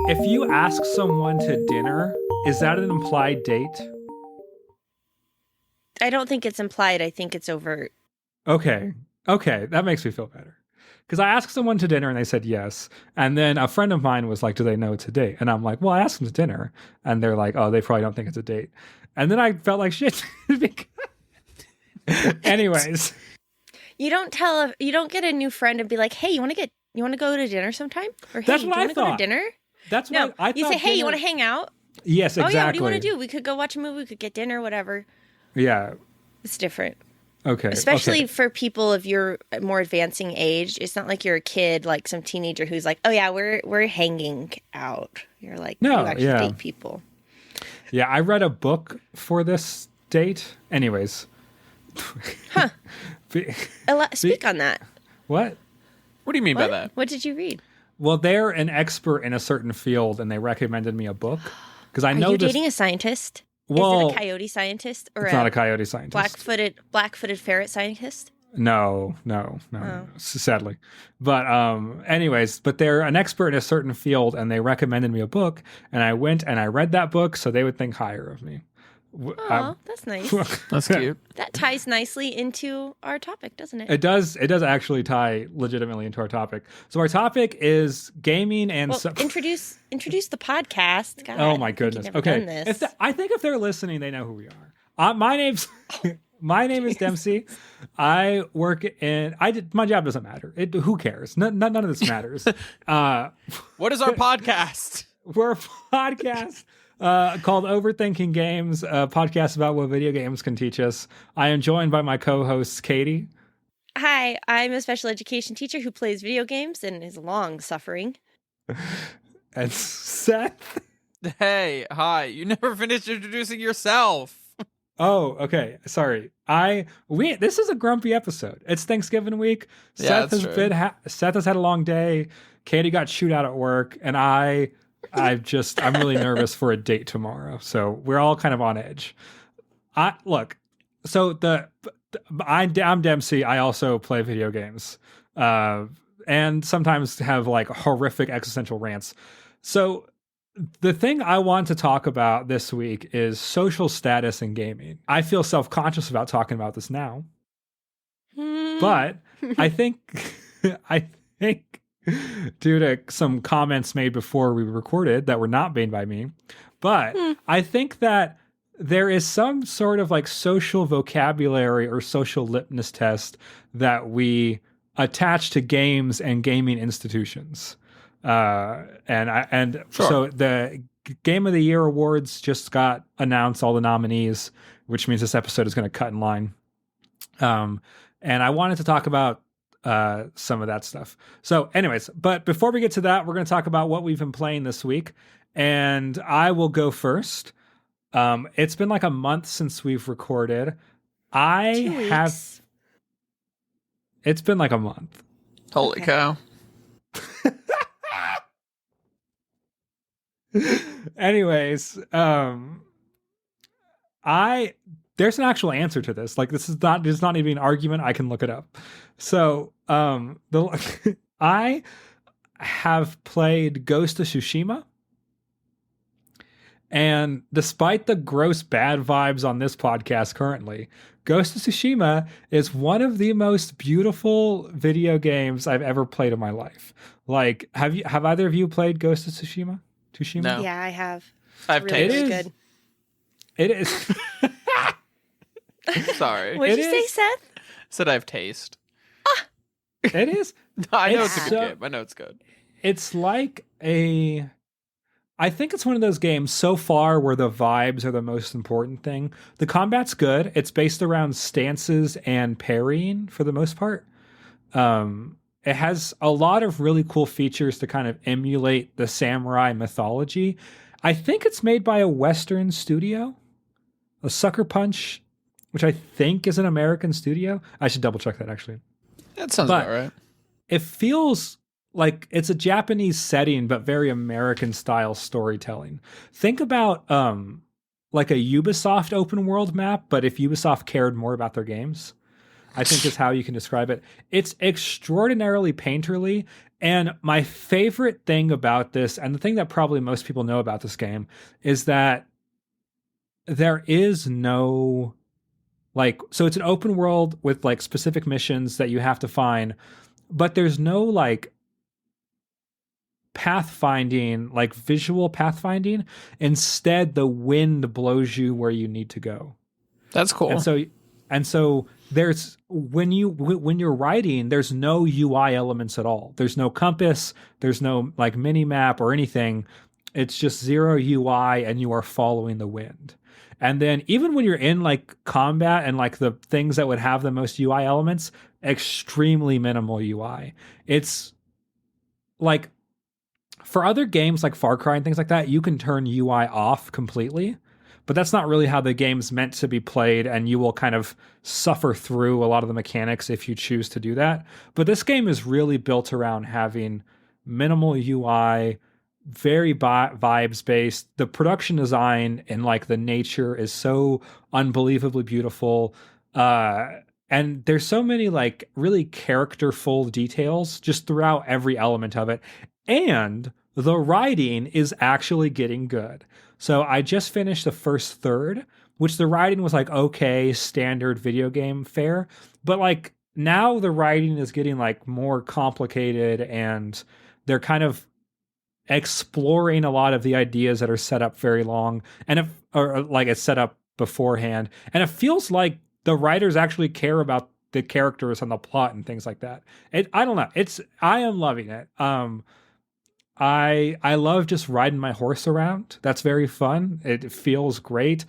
If you ask someone to dinner, is that an implied date? I don't think it's implied. I think it's overt. Okay, that makes me feel better. Because I asked someone to dinner and they said yes. And then a friend of mine was like, do they know it's a date? And I'm like, well, I asked them to dinner. And they're like, oh, they probably don't think it's a date. And then I felt like shit. Anyways. You don't get a new friend and be like, hey, you want to go to dinner sometime? Or hey, That's do what you I want to go to thought. dinner? That's no, what I thought. You say, hey, you want to hang out? Yes, exactly. Oh yeah, what do you want to do? We could go watch a movie, we could get dinner, whatever. Yeah. It's different. Okay. Especially for people of your more advancing age. It's not like you're a kid, like some teenager who's like, oh yeah, we're hanging out. You're like, no, you actually date people. Yeah, I read a book for this date. Anyways. Huh. Speak on that. What? What do you mean by that? What did you read? Well, they're an expert in a certain field, and they recommended me a book because I know. Are you dating a scientist? Well, is it a coyote scientist or it's not a coyote scientist? Black-footed ferret scientist? No, sadly. But anyways, but they're an expert in a certain field, and they recommended me a book, and I went and I read that book, so they would think higher of me. Oh, that's nice. That's cute. That ties nicely into our topic, doesn't it? It does actually tie legitimately into our topic. So our topic is gaming and... introduce the podcast. God, oh my goodness. Okay. I think if they're listening, they know who we are. My name is Dempsey. I work in... my job doesn't matter. Who cares? None of this matters. What is our podcast? We're a podcast... called Overthinking Games, a podcast about what video games can teach us. I am joined by my co-host, Katie. Hi, I'm a special education teacher who plays video games and is long suffering. And Seth. Hey, hi. You never finished introducing yourself. Oh, okay. Sorry. This is a grumpy episode. It's Thanksgiving week. Yeah, Seth has had a long day. Katie got chewed out at work, and I'm really nervous for a date tomorrow. So we're all kind of on edge. I'm Dempsey. I also play video games, and sometimes have like horrific existential rants. So the thing I want to talk about this week is social status in gaming. I feel self-conscious about talking about this now, but I think due to some comments made before we recorded that were not made by me. But I think that there is some sort of like social vocabulary or social litmus test that we attach to games and gaming institutions. So the Game of the Year awards just got announced, all the nominees, which means this episode is going to cut in line. And I wanted to talk about some of that stuff. So anyways, but before we get to that, we're going to talk about what we've been playing this week, and I will go first. It's been like a month since we've recorded. 2 weeks. It's been like a month. Holy cow. Anyways, there's an actual answer to this. Like, this is not even an argument. I can look it up. So, I have played Ghost of Tsushima, and despite the gross bad vibes on this podcast currently, Ghost of Tsushima is one of the most beautiful video games I've ever played in my life. Like, have either of you played Ghost of Tsushima? No. Yeah, I have. I've really tasted. Good. It is. Sorry. What did you say, Seth? Said I've taste. It is. I know it's a good game. I know it's good. It's like I think it's one of those games so far where the vibes are the most important thing. The combat's good. It's based around stances and parrying for the most part. It has a lot of really cool features to kind of emulate the samurai mythology. I think it's made by a Western studio, a Sucker Punch, which I think is an American studio. I should double check that actually. That sounds about right. It feels like it's a Japanese setting, but very American style storytelling. Think about like a Ubisoft open world map, but if Ubisoft cared more about their games, I think is how you can describe it. It's extraordinarily painterly, And my favorite thing about this, and the thing that probably most people know about this game, is that there is no like, so it's an open world with like specific missions that you have to find, but there's no like pathfinding, like visual pathfinding. Instead, the wind blows you where you need to go. That's cool. And so there's when you're writing, there's no UI elements at all. There's no compass, there's no like mini map or anything. It's just zero UI and you are following the wind. And then even when you're in like combat and like the things that would have the most UI elements, extremely minimal UI. It's like for other games like Far Cry and things like that, you can turn UI off completely, but that's not really how the game's meant to be played, and you will kind of suffer through a lot of the mechanics if you choose to do that. But this game is really built around having minimal UI, very vibes based. The production design and like the nature is so unbelievably beautiful. And there's so many like really characterful details just throughout every element of it. And the writing is actually getting good. So I just finished the first third, which the writing was like okay, standard video game fare, but like now the writing is getting like more complicated, and they're kind of exploring a lot of the ideas that are set up very long, and or like it's set up beforehand, and it feels like the writers actually care about the characters and the plot and things like that. I don't know. I am loving it. I love just riding my horse around. That's very fun. It feels great.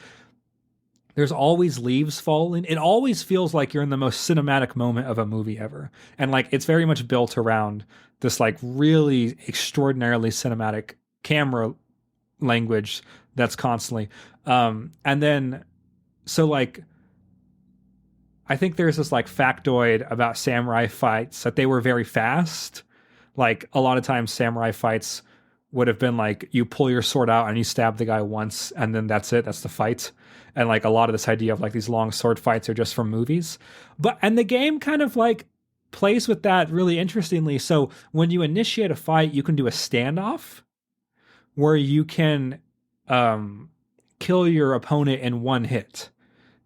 There's always leaves falling. It always feels like you're in the most cinematic moment of a movie ever. And like it's very much built around this like really extraordinarily cinematic camera language that's constantly and then so like I think there's this like factoid about samurai fights that they were very fast. Like a lot of times samurai fights would have been like you pull your sword out and you stab the guy once and then that's it, that's the fight. And like a lot of this idea of like these long sword fights are just from movies. And the game kind of like plays with that really interestingly. So when you initiate a fight, you can do a standoff where you can kill your opponent in one hit.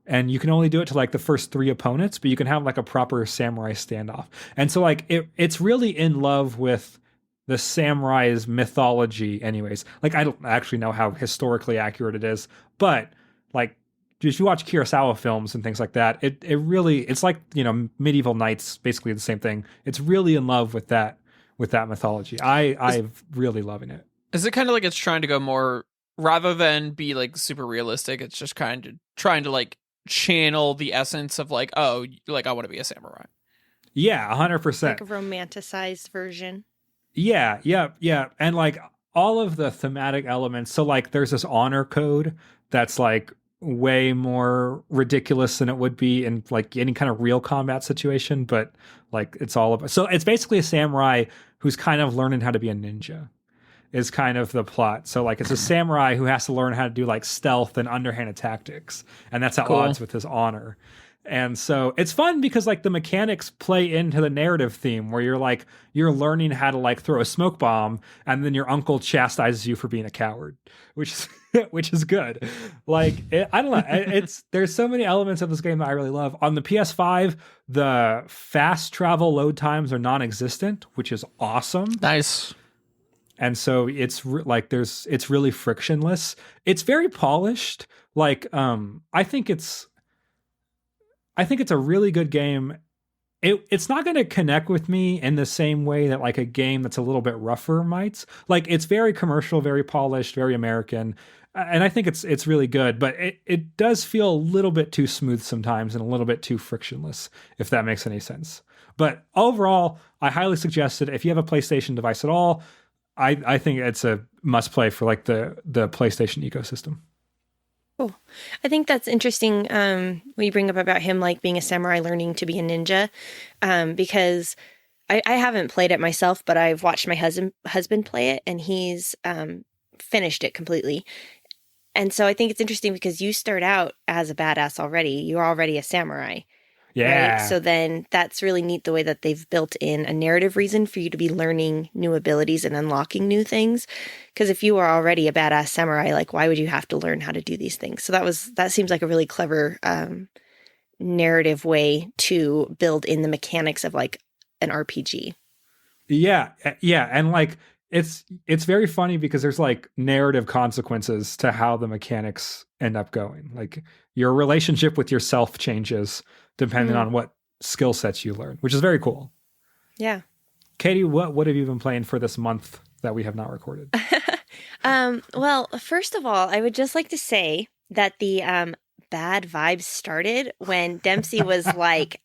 And you can only do it to like the first 3 opponents, but you can have like a proper samurai standoff. And so like it's really in love with the samurai's mythology anyways. Like I don't actually know how historically accurate it is, but like if you watch Kurosawa films and things like that, it really, it's like, you know, medieval knights, basically the same thing. It's really in love with that mythology. I'm really loving it. Is it kind of like it's trying to go more, rather than be like super realistic, it's just kind of trying to like channel the essence of like, oh, like I want to be a samurai. Yeah, 100%. Like a romanticized version. Yeah. And like all of the thematic elements. So like there's this honor code that's like way more ridiculous than it would be in like any kind of real combat situation, but like it's all about, so it's basically a samurai who's kind of learning how to be a ninja is kind of the plot. So like it's a samurai who has to learn how to do like stealth and underhanded tactics, and that's at odds with his honor. And so it's fun because like the mechanics play into the narrative theme where you're learning how to like throw a smoke bomb, and then your uncle chastises you for being a coward, which is good. Like I don't know, there's so many elements of this game that I really love. On the PS5, the fast travel load times are non-existent, which is awesome. Nice. And so it's it's really frictionless. It's very polished. Like I think it's a really good game. It's not going to connect with me in the same way that like a game that's a little bit rougher might. Like it's very commercial, very polished, very American. And I think it's really good, but it does feel a little bit too smooth sometimes and a little bit too frictionless, if that makes any sense. But overall, I highly suggest it. If you have a PlayStation device at all, I think it's a must play for like the PlayStation ecosystem. Cool. I think that's interesting when you bring up about him like being a samurai learning to be a ninja, because I haven't played it myself, but I've watched my husband play it, and he's finished it completely. And so I think it's interesting because you start out as a badass already. You're already a samurai. Yeah. Right. So then that's really neat the way that they've built in a narrative reason for you to be learning new abilities and unlocking new things. Because if you are already a badass samurai, like why would you have to learn how to do these things? So that seems like a really clever narrative way to build in the mechanics of like an RPG. Yeah, yeah, and like it's very funny because there's like narrative consequences to how the mechanics end up going. Like your relationship with yourself changes depending on what skill sets you learn, which is very cool. Yeah. Katie, what have you been playing for this month that we have not recorded? Well, first of all, I would just like to say that the bad vibes started when Dempsey was like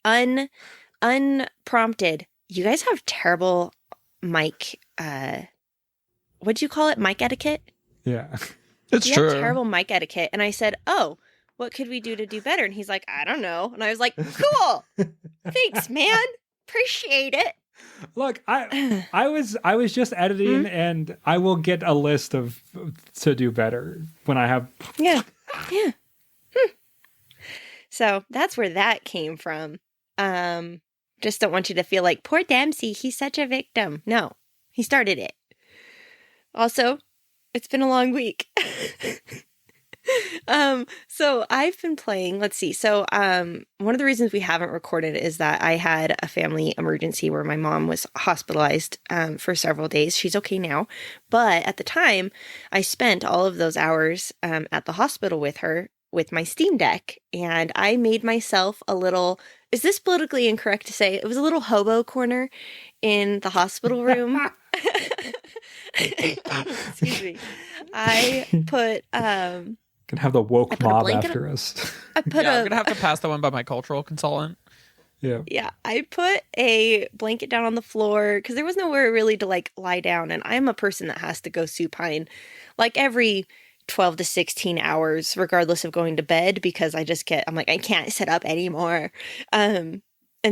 unprompted. You guys have terrible mic what'd you call it? Mic etiquette? Yeah. It's You true. have terrible mic etiquette. And I said, "Oh, what could we do to do better?" And he's like, "I don't know." And I was like, "Cool. Thanks, man. Appreciate it." Look, I was just editing and I will get a list of to do better when I have Yeah. Yeah. So that's where that came from. Just don't want you to feel like, poor Dempsey, he's such a victim. No, he started it. Also, it's been a long week. So I've been playing, let's see. So, one of the reasons we haven't recorded is that I had a family emergency where my mom was hospitalized, for several days. She's okay now. But at the time, I spent all of those hours, at the hospital with her with my Steam Deck. And I made myself a little, is this politically incorrect to say? It was a little hobo corner in the hospital room. Excuse me. I put, can have the woke put a mob blanket after us. I put I'm gonna have to pass that one by my cultural consultant. Yeah. Yeah, I put a blanket down on the floor because there was nowhere really to like lie down. And I'm a person that has to go supine like every 12 to 16 hours, regardless of going to bed, because I'm like, I can't sit up anymore. And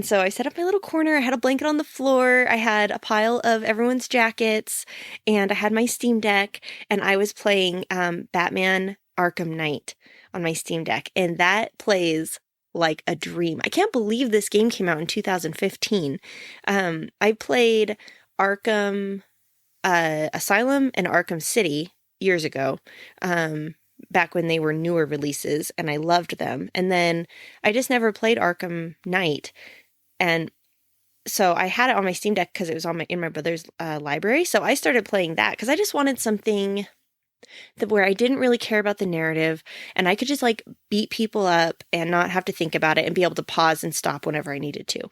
so I set up my little corner. I had a blanket on the floor. I had a pile of everyone's jackets and I had my Steam Deck and I was playing Batman Arkham Knight on my Steam Deck. And that plays like a dream. I can't believe this game came out in 2015. I played Arkham Asylum and Arkham City years ago, back when they were newer releases, and I loved them. And then I just never played Arkham Knight. And so I had it on my Steam Deck because it was in my brother's library. So I started playing that because I just wanted something where I didn't really care about the narrative and I could just like beat people up and not have to think about it and be able to pause and stop whenever I needed to.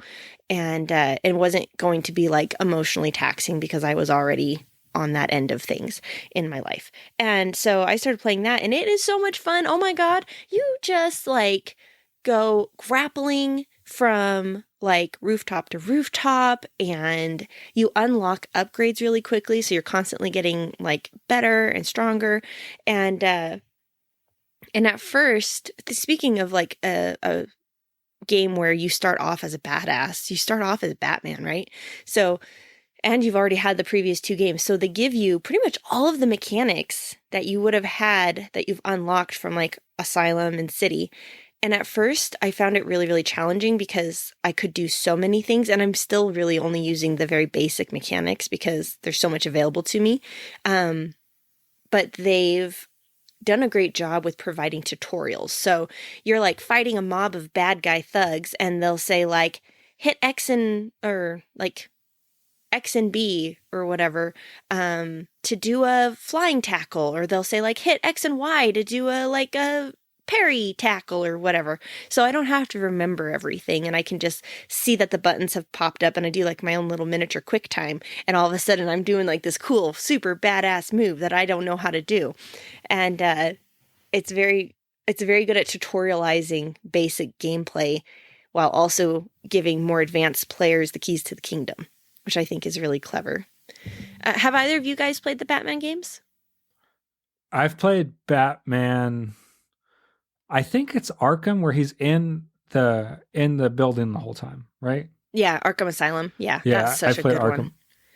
And it wasn't going to be like emotionally taxing because I was already on that end of things in my life. And so I started playing that and it is so much fun. Oh my God. You just like go grappling from like rooftop to rooftop and you unlock upgrades really quickly. So you're constantly getting like better and stronger. And at first, speaking of like a game where you start off as a badass, you start off as Batman, right? So, and you've already had the previous two games. So they give you pretty much all of the mechanics that you would have had that you've unlocked from like Asylum and City. And at first, I found it really, really challenging because I could do so many things, and I'm still really only using the very basic mechanics because there's so much available to me. But they've done a great job with providing tutorials. So you're like fighting a mob of bad guy thugs, and they'll say like, hit X and, or like X and B or whatever, to do a flying tackle, or they'll say like, hit X and Y to do a parry tackle or whatever. So I don't have to remember everything and I can just see that the buttons have popped up and I do like my own little miniature quick time and all of a sudden I'm doing like this cool super badass move that I don't know how to do. And it's very good at tutorializing basic gameplay while also giving more advanced players the keys to the kingdom, which I think is really clever. Have either of you guys played the Batman games? I've played Batman. I think it's Arkham where he's in the building the whole time, right? Yeah, Arkham Asylum. Yeah, that's such I a played good Arkham one.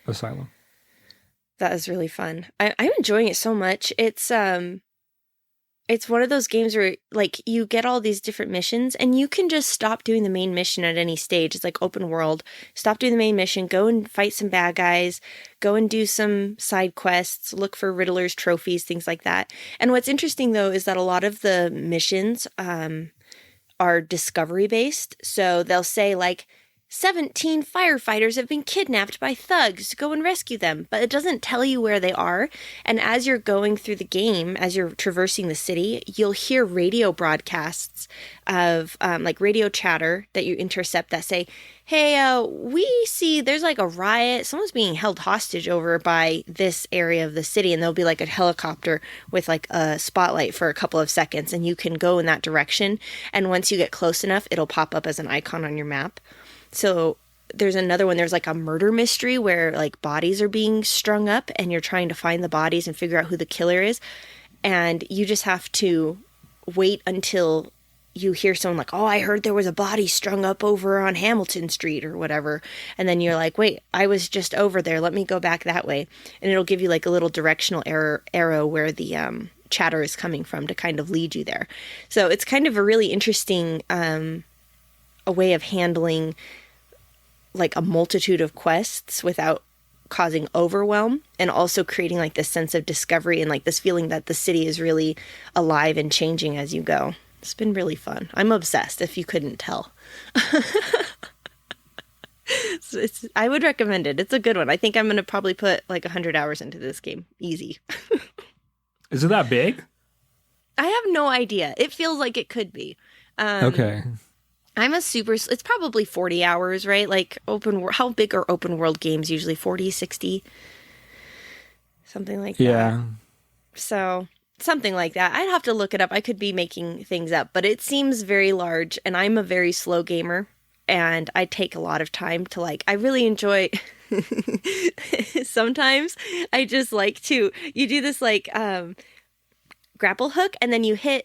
Asylum. That is really fun. I'm enjoying it so much. It's It's one of those games where like you get all these different missions and you can just stop doing the main mission at any stage. It's like open world. Stop doing the main mission, go and fight some bad guys, go and do some side quests, look for Riddlers, trophies, things like that. And what's interesting though is that a lot of the missions are discovery based. So they'll say like 17 firefighters have been kidnapped by thugs. Go and rescue them. But it doesn't tell you where they are. And as you're going through the game, as you're traversing the city, you'll hear radio broadcasts of like radio chatter that you intercept that say, hey, we see there's like a riot. Someone's being held hostage over by this area of the city. And there'll be like a helicopter with like a spotlight for a couple of seconds. And you can go in that direction. And once you get close enough, it'll pop up as an icon on your map. So there's another one. There's like a murder mystery where like bodies are being strung up and you're trying to find the bodies and figure out who the killer is. And you just have to wait until you hear someone like, oh, I heard there was a body strung up over on Hamilton Street or whatever. And then you're like, wait, I was just over there. Let me go back that way. And it'll give you like a little directional arrow where the chatter is coming from to kind of lead you there. So it's kind of a really interesting a way of handling like a multitude of quests without causing overwhelm, and also creating like this sense of discovery and like this feeling that the city is really alive and changing as you go. It's been really fun. I'm obsessed, if you couldn't tell. I would recommend it. It's a good one. I think I'm going to probably put like 100 hours into this game. Easy. Is it that big? I have no idea. It feels like it could be. Okay. It's probably 40 hours, right? Like how big are open world games usually? 40, 60? Something like that. Yeah. So something like that. I'd have to look it up. I could be making things up, but it seems very large, and I'm a very slow gamer, and I take a lot of time to like, I really enjoy sometimes I just like to, you do this like grapple hook, and then you hit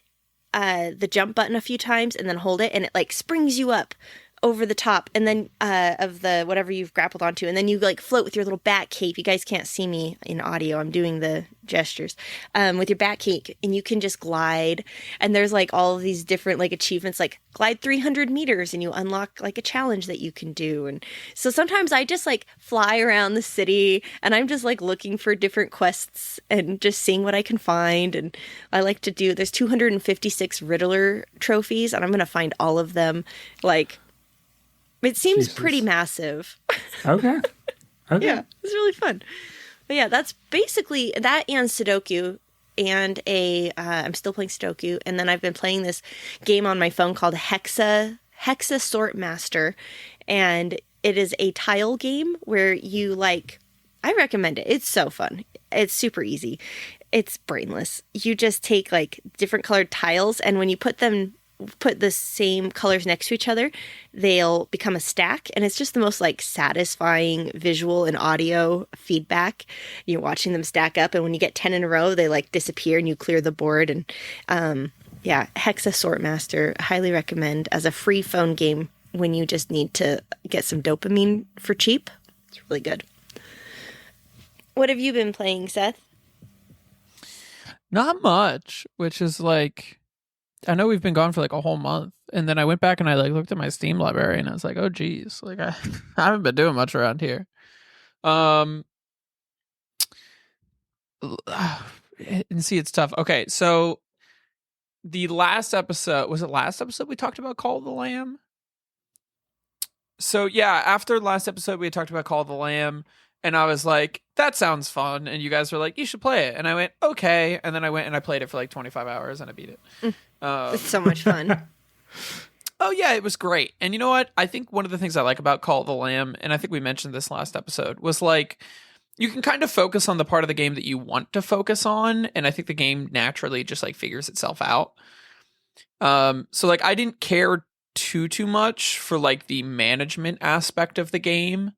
the jump button a few times and then hold it, and it like springs you up over the top and then of the whatever you've grappled onto, and then you like float with your little bat cape. You guys can't see me in audio, I'm doing the gestures with your bat cape, and you can just glide, and there's like all of these different like achievements, like glide 300 meters and you unlock like a challenge that you can do. And so sometimes I just like fly around the city and I'm just like looking for different quests and just seeing what I can find. And I like to do, there's 256 Riddler trophies, and I'm gonna find all of them. Like, it seems pretty massive. Okay. Yeah, it's really fun. But yeah, that's basically that, and Sudoku, and I'm still playing Sudoku, and then I've been playing this game on my phone called Hexa Sort Master, and it is a tile game where you like, I recommend it. It's so fun. It's super easy. It's brainless. You just take like different colored tiles, and when you put the same colors next to each other, they'll become a stack, and it's just the most like satisfying visual and audio feedback. You're watching them stack up, and when you get 10 in a row, they like disappear and you clear the board. And yeah, Hexa Sort Master, highly recommend as a free phone game when you just need to get some dopamine for cheap. It's really good. What have you been playing, Seth? Not much, which is like, I know we've been gone for like a whole month, and then I went back and I like looked at my Steam library, and I was like, oh geez, like I haven't been doing much around here. And see, it's tough. Okay, so the last episode, was it last episode we talked about Call of the Lamb? So yeah, after the last episode we had talked about Call of the Lamb, and I was like, that sounds fun, and you guys were like, you should play it, and I went, okay, and then I went and I played it for like 25 hours and I beat it. It's so much fun. Oh yeah, it was great. And you know what? I think one of the things I like about Call of the Lamb, and I think we mentioned this last episode, was like, you can kind of focus on the part of the game that you want to focus on, and I think the game naturally just like figures itself out. So like I didn't care too much for like the management aspect of the game.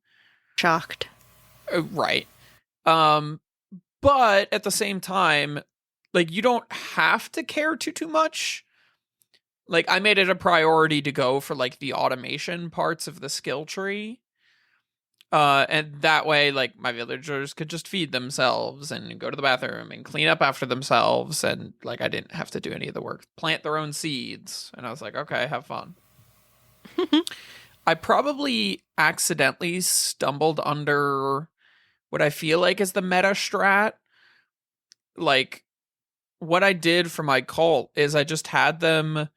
Shocked. Right. But at the same time, like, you don't have to care too much. Like, I made it a priority to go for like the automation parts of the skill tree. And that way, like, my villagers could just feed themselves and go to the bathroom and clean up after themselves. And, like, I didn't have to do any of the work. Plant their own seeds. And I was like, okay, have fun. I probably accidentally stumbled under what I feel like is the meta strat. Like, what I did for my cult is I just had them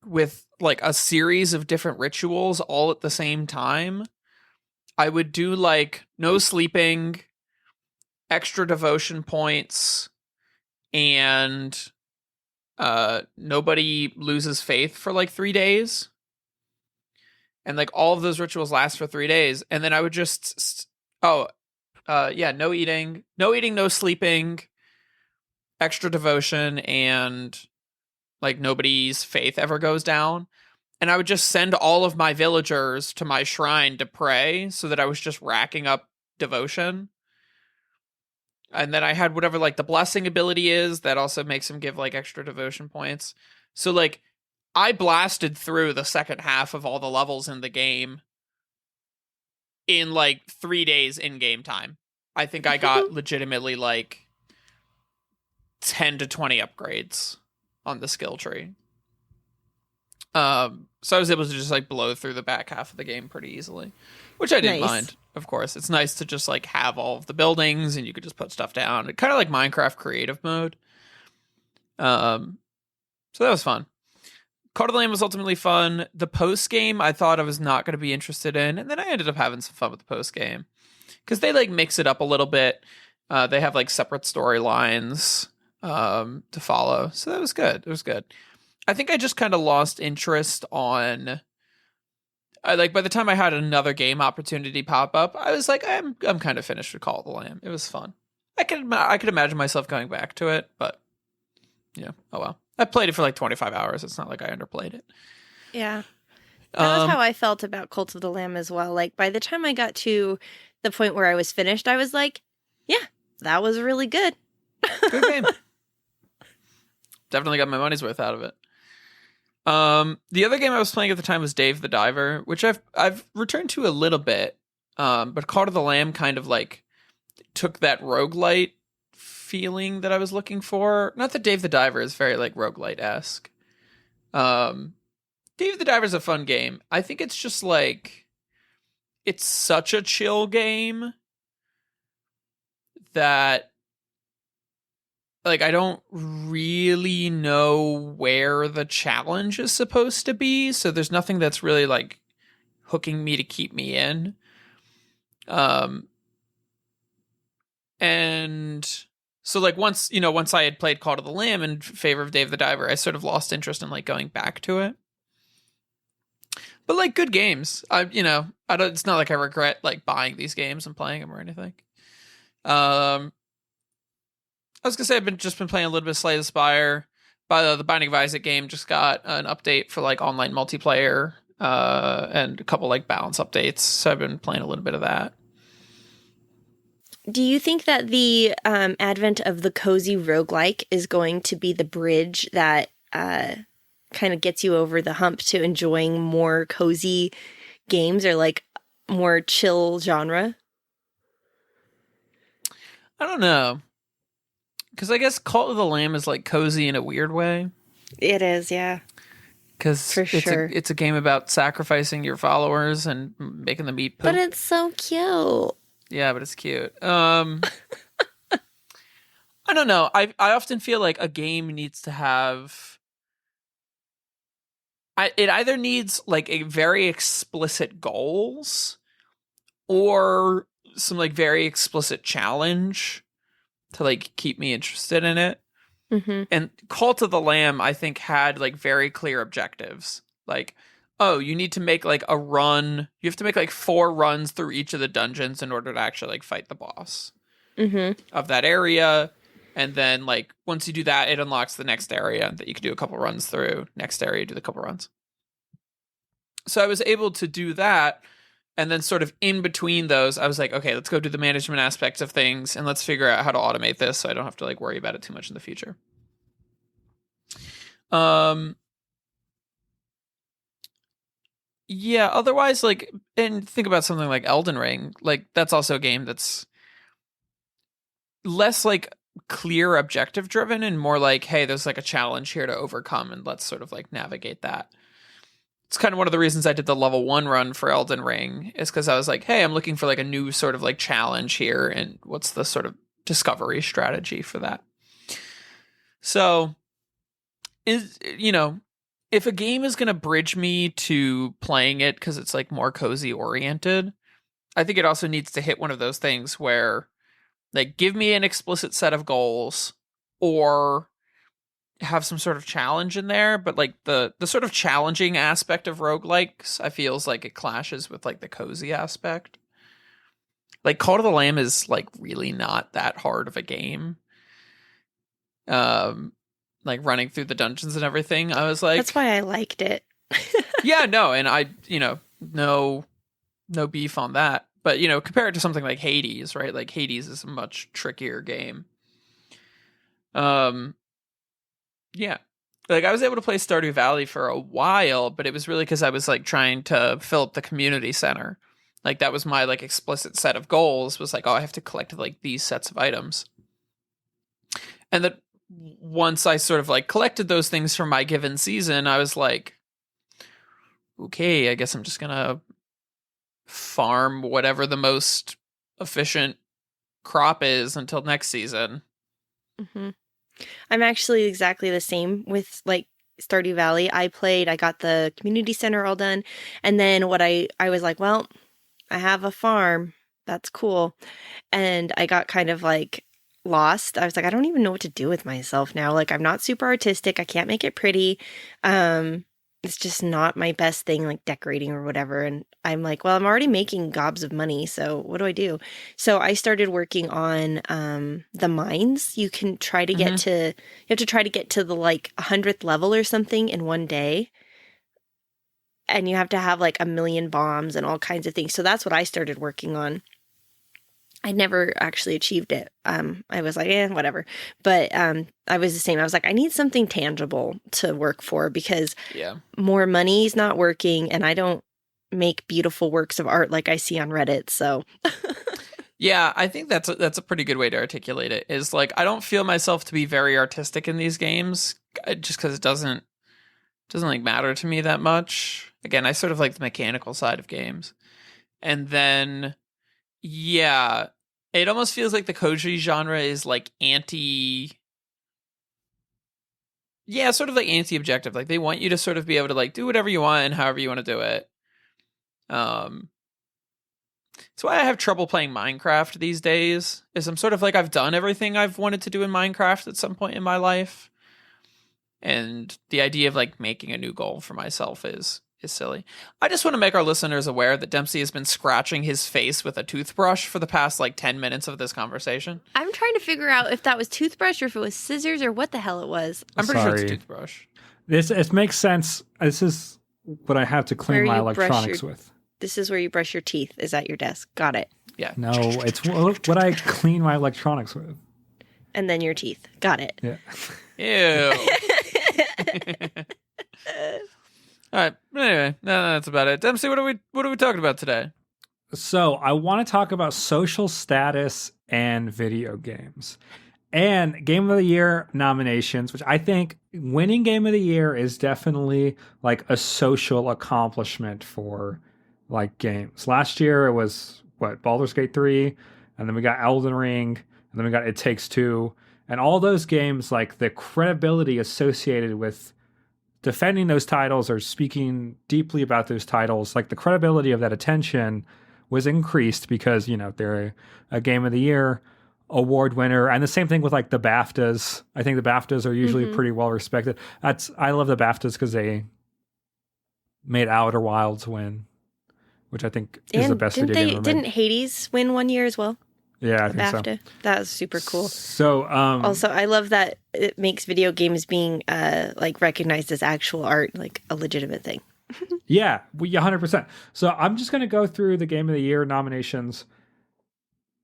with, like, a series of different rituals all at the same time. I would do, like, no sleeping, extra devotion points, and nobody loses faith for, like, 3 days. And, like, all of those rituals last for 3 days. And then I would just... no eating, no sleeping, extra devotion, and, like, nobody's faith ever goes down. And I would just send all of my villagers to my shrine to pray so that I was just racking up devotion. And then I had whatever, like, the blessing ability is that also makes him give, like, extra devotion points. So, like, I blasted through the second half of all the levels in the game in, like, 3 days in game time. I think I got legitimately, like, 10 to 20 upgrades on the skill tree. So I was able to just, like, blow through the back half of the game pretty easily, which I didn't mind. Of course, it's nice to just, like, have all of the buildings and you could just put stuff down. Kind of like Minecraft creative mode. So that was fun. Cult of the Lamb was ultimately fun. The post game I thought I was not going to be interested in, and then I ended up having some fun with the post game because they, like, mix it up a little bit. They have, like, separate storylines to follow, so that was good. It was good. I think I just kind of lost interest on, like, by the time I had another game opportunity pop up, I was like, I'm kind of finished with Call of the Lamb. It was fun. I could imagine myself going back to it, but yeah, oh well. I played it for like 25 hours. It's not like I underplayed it. Yeah. That was how I felt about Cult of the Lamb as well. Like, by the time I got to the point where I was finished, I was like, yeah, that was really good. Good game. Definitely got my money's worth out of it. The other game I was playing at the time was Dave the Diver, which I've returned to a little bit. But Cult of the Lamb kind of, like, took that roguelite feeling that I was looking for. Not that Dave the Diver is very, like, roguelite-esque. Dave the Diver is a fun game. I think it's just, like, it's such a chill game that, like, I don't really know where the challenge is supposed to be, so there's nothing that's really, like, hooking me to keep me in. And so, like, once I had played Call of the Lamb in favor of Dave the Diver, I sort of lost interest in, like, going back to it. But, like, good games. It's not like I regret, like, buying these games and playing them or anything. I was gonna say I've just been playing a little bit of Slay the Spire. But the Binding of Isaac game just got an update for, like, online multiplayer, and a couple, like, balance updates. So I've been playing a little bit of that. Do you think that the advent of the cozy roguelike is going to be the bridge that kind of gets you over the hump to enjoying more cozy games or, like, more chill genre? I don't know. Because I guess Cult of the Lamb is, like, cozy in a weird way. It is, yeah. Because it's a game about sacrificing your followers and making them eat poop. But it's so cute. Yeah, but it's cute. I don't know. I often feel like a game needs to have... It either needs, like, a very explicit goals or some, like, very explicit challenge to, like, keep me interested in it. Mm-hmm. And Cult of the Lamb, I think, had, like, very clear objectives. Like, oh, you need to make, like, a run. You have to make, like, 4 runs through each of the dungeons in order to actually, like, fight the boss of that area. And then, like, once you do that, it unlocks the next area that you can do a couple runs through. Next area, do the couple runs. So I was able to do that. And then sort of in between those, I was like, okay, let's go do the management aspects of things and let's figure out how to automate this so I don't have to, like, worry about it too much in the future. Yeah, otherwise, like, and think about something like Elden Ring. Like, that's also a game that's less like clear objective driven and more like, hey, there's like a challenge here to overcome, and let's sort of like navigate that. It's kind of one of the reasons I did the level 1 run for Elden Ring, is because I was like, hey, I'm looking for like a new sort of like challenge here, and what's the sort of discovery strategy for that? So, if a game is going to bridge me to playing it because it's like more cozy oriented, I think it also needs to hit one of those things where like give me an explicit set of goals or have some sort of challenge in there, but like the sort of challenging aspect of roguelikes, I feels like it clashes with like the cozy aspect. Like Call of the Lamb is like really not that hard of a game. Like running through the dungeons and everything. I was like, That's why I liked it. yeah, no, and I, no beef on that. But, compare it to something like Hades, right? Like Hades is a much trickier game. Yeah. Like I was able to play Stardew Valley for a while, but it was really because I was like trying to fill up the community center. Like that was my like explicit set of goals, was like, oh, I have to collect like these sets of items. And that once I sort of like collected those things for my given season, I was like, okay, I guess I'm just gonna farm whatever the most efficient crop is until next season. Mm-hmm. I'm actually exactly the same with like Stardew Valley. I got the community center all done. And then I was like, well, I have a farm. That's cool. And I got kind of like lost. I was like, I don't even know what to do with myself now. Like, I'm not super artistic. I can't make it pretty. It's just not my best thing, like decorating or whatever. And I'm like, well, I'm already making gobs of money. So what do I do? So I started working on the mines. You can try to get to, you have to try to get to the like 100th level or something in one day. And you have to have like 1,000,000 bombs and all kinds of things. So that's what I started working on. I never actually achieved it. I was like, whatever. But I was the same. I was like, I need something tangible to work for because more money is not working, and I don't make beautiful works of art like I see on Reddit. So, yeah, I think that's a pretty good way to articulate it. Is like I don't feel myself to be very artistic in these games, just because it doesn't like matter to me that much. Again, I sort of like the mechanical side of games, and then. Yeah, it almost feels like the Koji genre is like sort of like anti-objective. Like they want you to sort of be able to like do whatever you want and however you want to do it. That's why I have trouble playing Minecraft these days. Is I'm sort of like I've done everything I've wanted to do in Minecraft at some point in my life, and the idea of like making a new goal for myself is silly. I just want to make our listeners aware that Dempsey has been scratching his face with a toothbrush for the past like 10 minutes of this conversation. I'm trying to figure out if that was toothbrush or if it was scissors or what the hell it was. I'm pretty sure it's a toothbrush. It makes sense. This is what I have to clean my electronics with. This is where you brush your teeth, is at your desk. Got it. Yeah. No, it's what I clean my electronics with. And then your teeth. Got it. Yeah. Ew. All right. Anyway, that's about it. Dempsey, what are we talking about today? So I want to talk about social status and video games and Game of the Year nominations, which I think winning Game of the Year is definitely like a social accomplishment for like games. Last year it was Baldur's Gate 3, and then we got Elden Ring, and then we got It Takes Two, and all those games, like the credibility associated with defending those titles or speaking deeply about those titles, like the credibility of that attention was increased because, they're a Game of the Year award winner. And the same thing with like the BAFTAs. I think the BAFTAs are usually pretty well respected. I love the BAFTAs because they made Outer Wilds win, which I think is the best video game ever made. Didn't Hades win one year as well? Yeah, I think BAFTA. so. That was super cool. So, also, I love that it makes video games being like recognized as actual art, like a legitimate thing. Yeah, 100%. So I'm just going to go through the Game of the Year nominations.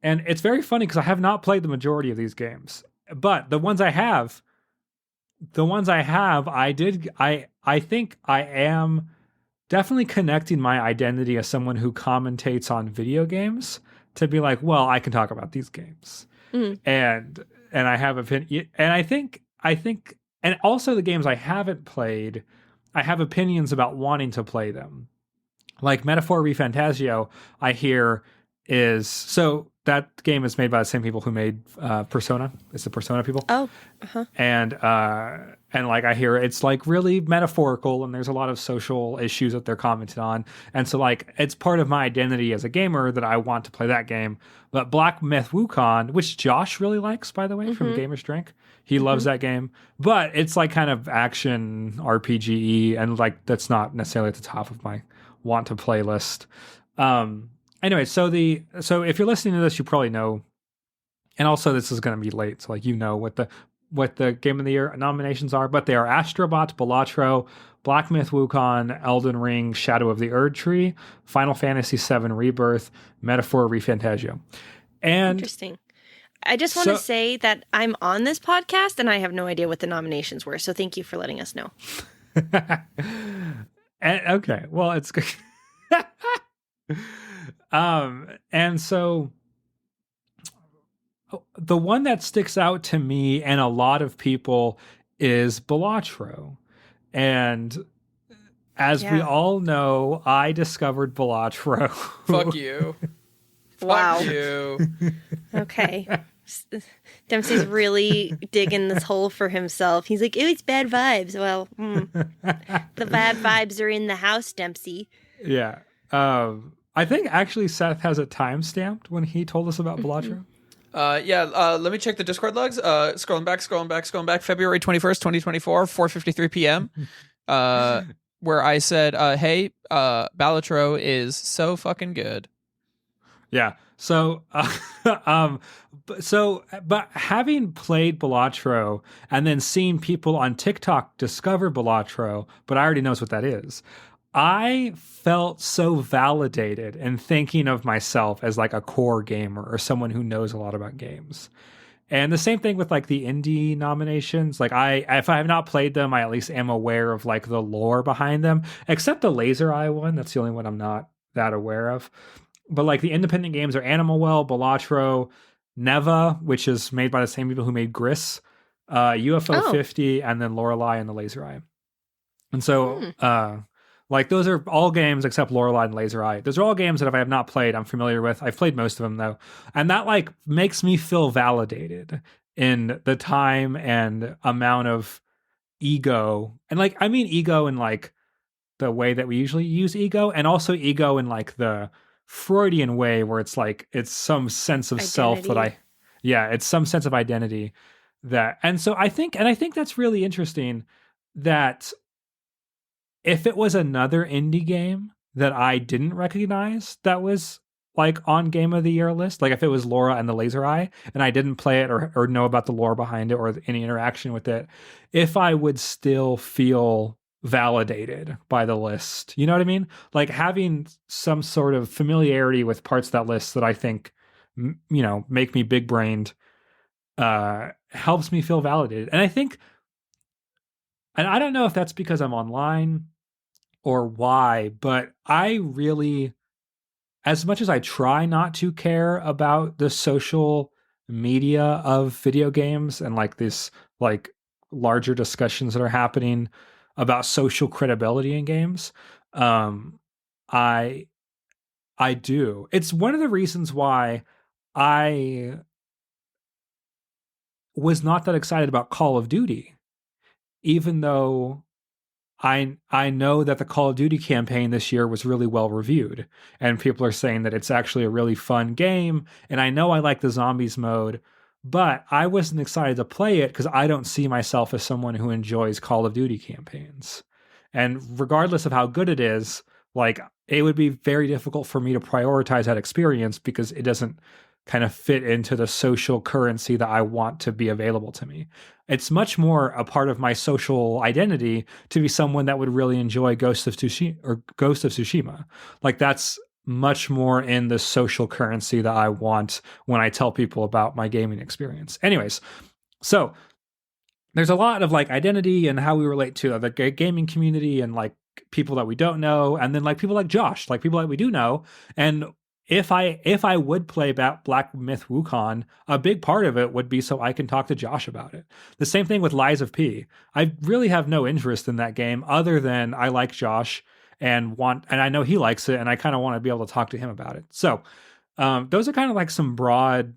And it's very funny because I have not played the majority of these games. But the ones I have, I think I am definitely connecting my identity as someone who commentates on video games to be like, well, I can talk about these games. Mm. And I have opinion, and I think and also the games I haven't played, I have opinions about wanting to play them. Like Metaphor Refantasio, I hear is so that game is made by the same people who made Persona. It's the Persona people. Oh, And like I hear it's like really metaphorical, and there's a lot of social issues that they're commenting on, and so like it's part of my identity as a gamer that I want to play that game. But Black Myth Wukong, which Josh really likes, by the way, from Gamer's Drink, he loves that game, but it's like kind of action RPG, and like that's not necessarily at the top of my want to play list. Anyway, so if you're listening to this, you probably know, and also this is going to be late, so like what the Game of the Year nominations are, but they are Astrobot, Balatro, Black Myth Wukong, Elden Ring, Shadow of the Erd Tree, Final Fantasy VII Rebirth, Metaphor Refantasio. And interesting. I just want to say that I'm on this podcast and I have no idea what the nominations were. So thank you for letting us know. Okay, well, it's good. And so the one that sticks out to me and a lot of people is Balatro. And as we all know, I discovered Balatro. Fuck you. Wow. Fuck you. Okay. Dempsey's really digging this hole for himself. He's like, "Ew, it's bad vibes." Well, the bad vibes are in the house, Dempsey. Yeah. I think actually Seth has it time-stamped when he told us about Balatro. Let me check the Discord logs. Scrolling back. February 21st, 2024, 4:53 p.m. Where I said, hey, Balatro is so fucking good. Yeah. So, but having played Balatro and then seen people on TikTok discover Balatro, but I already knows what that is. I felt so validated in thinking of myself as like a core gamer or someone who knows a lot about games. And the same thing with like the indie nominations. Like if I have not played them, I at least am aware of like the lore behind them, except the Laser Eye one. That's the only one I'm not that aware of. But like the independent games are Animal Well, Balatro, Neva, which is made by the same people who made Gris, UFO 50, and then Lorelei and the Laser Eye. And so, like those are all games except Lorelei and Laser Eye. Those are all games that if I have not played, I'm familiar with. I've played most of them though. And that like makes me feel validated in the time and amount of ego. And like, I mean ego in like the way that we usually use ego, and also ego in like the Freudian way where it's like, it's some sense of self that it's some sense of identity that, and so I think that's really interesting that if it was another indie game that I didn't recognize that was like on Game of the Year list, like if it was Laura and the Laser Eye and I didn't play it or know about the lore behind it or any interaction with it, if I would still feel validated by the list. You know what I mean? Like having some sort of familiarity with parts of that list that I think, make me big brained, helps me feel validated. And I think, and I don't know if that's because I'm online or why, but I really, as much as I try not to care about the social media of video games and like this like larger discussions that are happening about social credibility in games, I do. It's one of the reasons why I was not that excited about Call of Duty, even though I know that the Call of Duty campaign this year was really well reviewed, and people are saying that it's actually a really fun game, and I know I like the zombies mode, but I wasn't excited to play it because I don't see myself as someone who enjoys Call of Duty campaigns. And regardless of how good it is, like it would be very difficult for me to prioritize that experience because it doesn't kind of fit into the social currency that I want to be available to me. It's much more a part of my social identity to be someone that would really enjoy Ghost of Tsushima. Like that's much more in the social currency that I want when I tell people about my gaming experience. Anyways, so there's a lot of like identity and how we relate to the gaming community and like people that we don't know, and then like people like Josh, like people that we do know. And if I would play Black Myth Wukong, a big part of it would be so I can talk to Josh about it. The same thing with Lies of P. I really have no interest in that game other than I like Josh and I know he likes it, and I kind of want to be able to talk to him about it. So those are kind of like some broad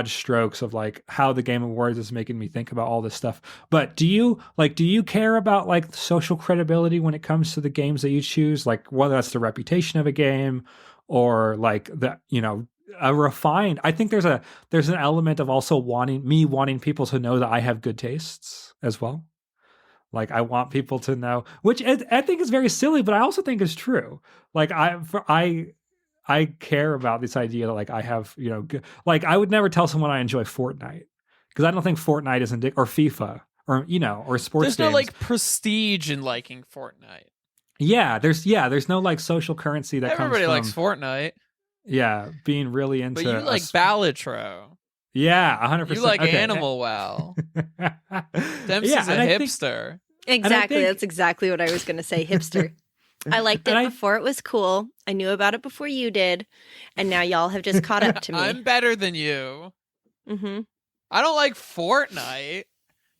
strokes of like how the Game Awards is making me think about all this stuff. But do you care about like social credibility when it comes to the games that you choose? Like whether that's the reputation of a game or like the, a refined, I think there's an element of also wanting people to know that I have good tastes as well. Like I want people to know, which I think is very silly, but I also think is true. Like I care about this idea that like I have, like I would never tell someone I enjoy Fortnite because I don't think Fortnite is or FIFA or, or sports There's games. no like prestige in liking Fortnite. Yeah, there's no like social currency that Everybody comes from, likes Fortnite. Yeah, being really into. But you like Balatro. Yeah, 100%. You like okay. Animal Well. Dempsey's a hipster. Exactly. That's exactly what I was going to say. Hipster. I liked it before it was cool. I knew about it before you did. And now y'all have just caught up to me. I'm better than you. Mm-hmm. I don't like Fortnite.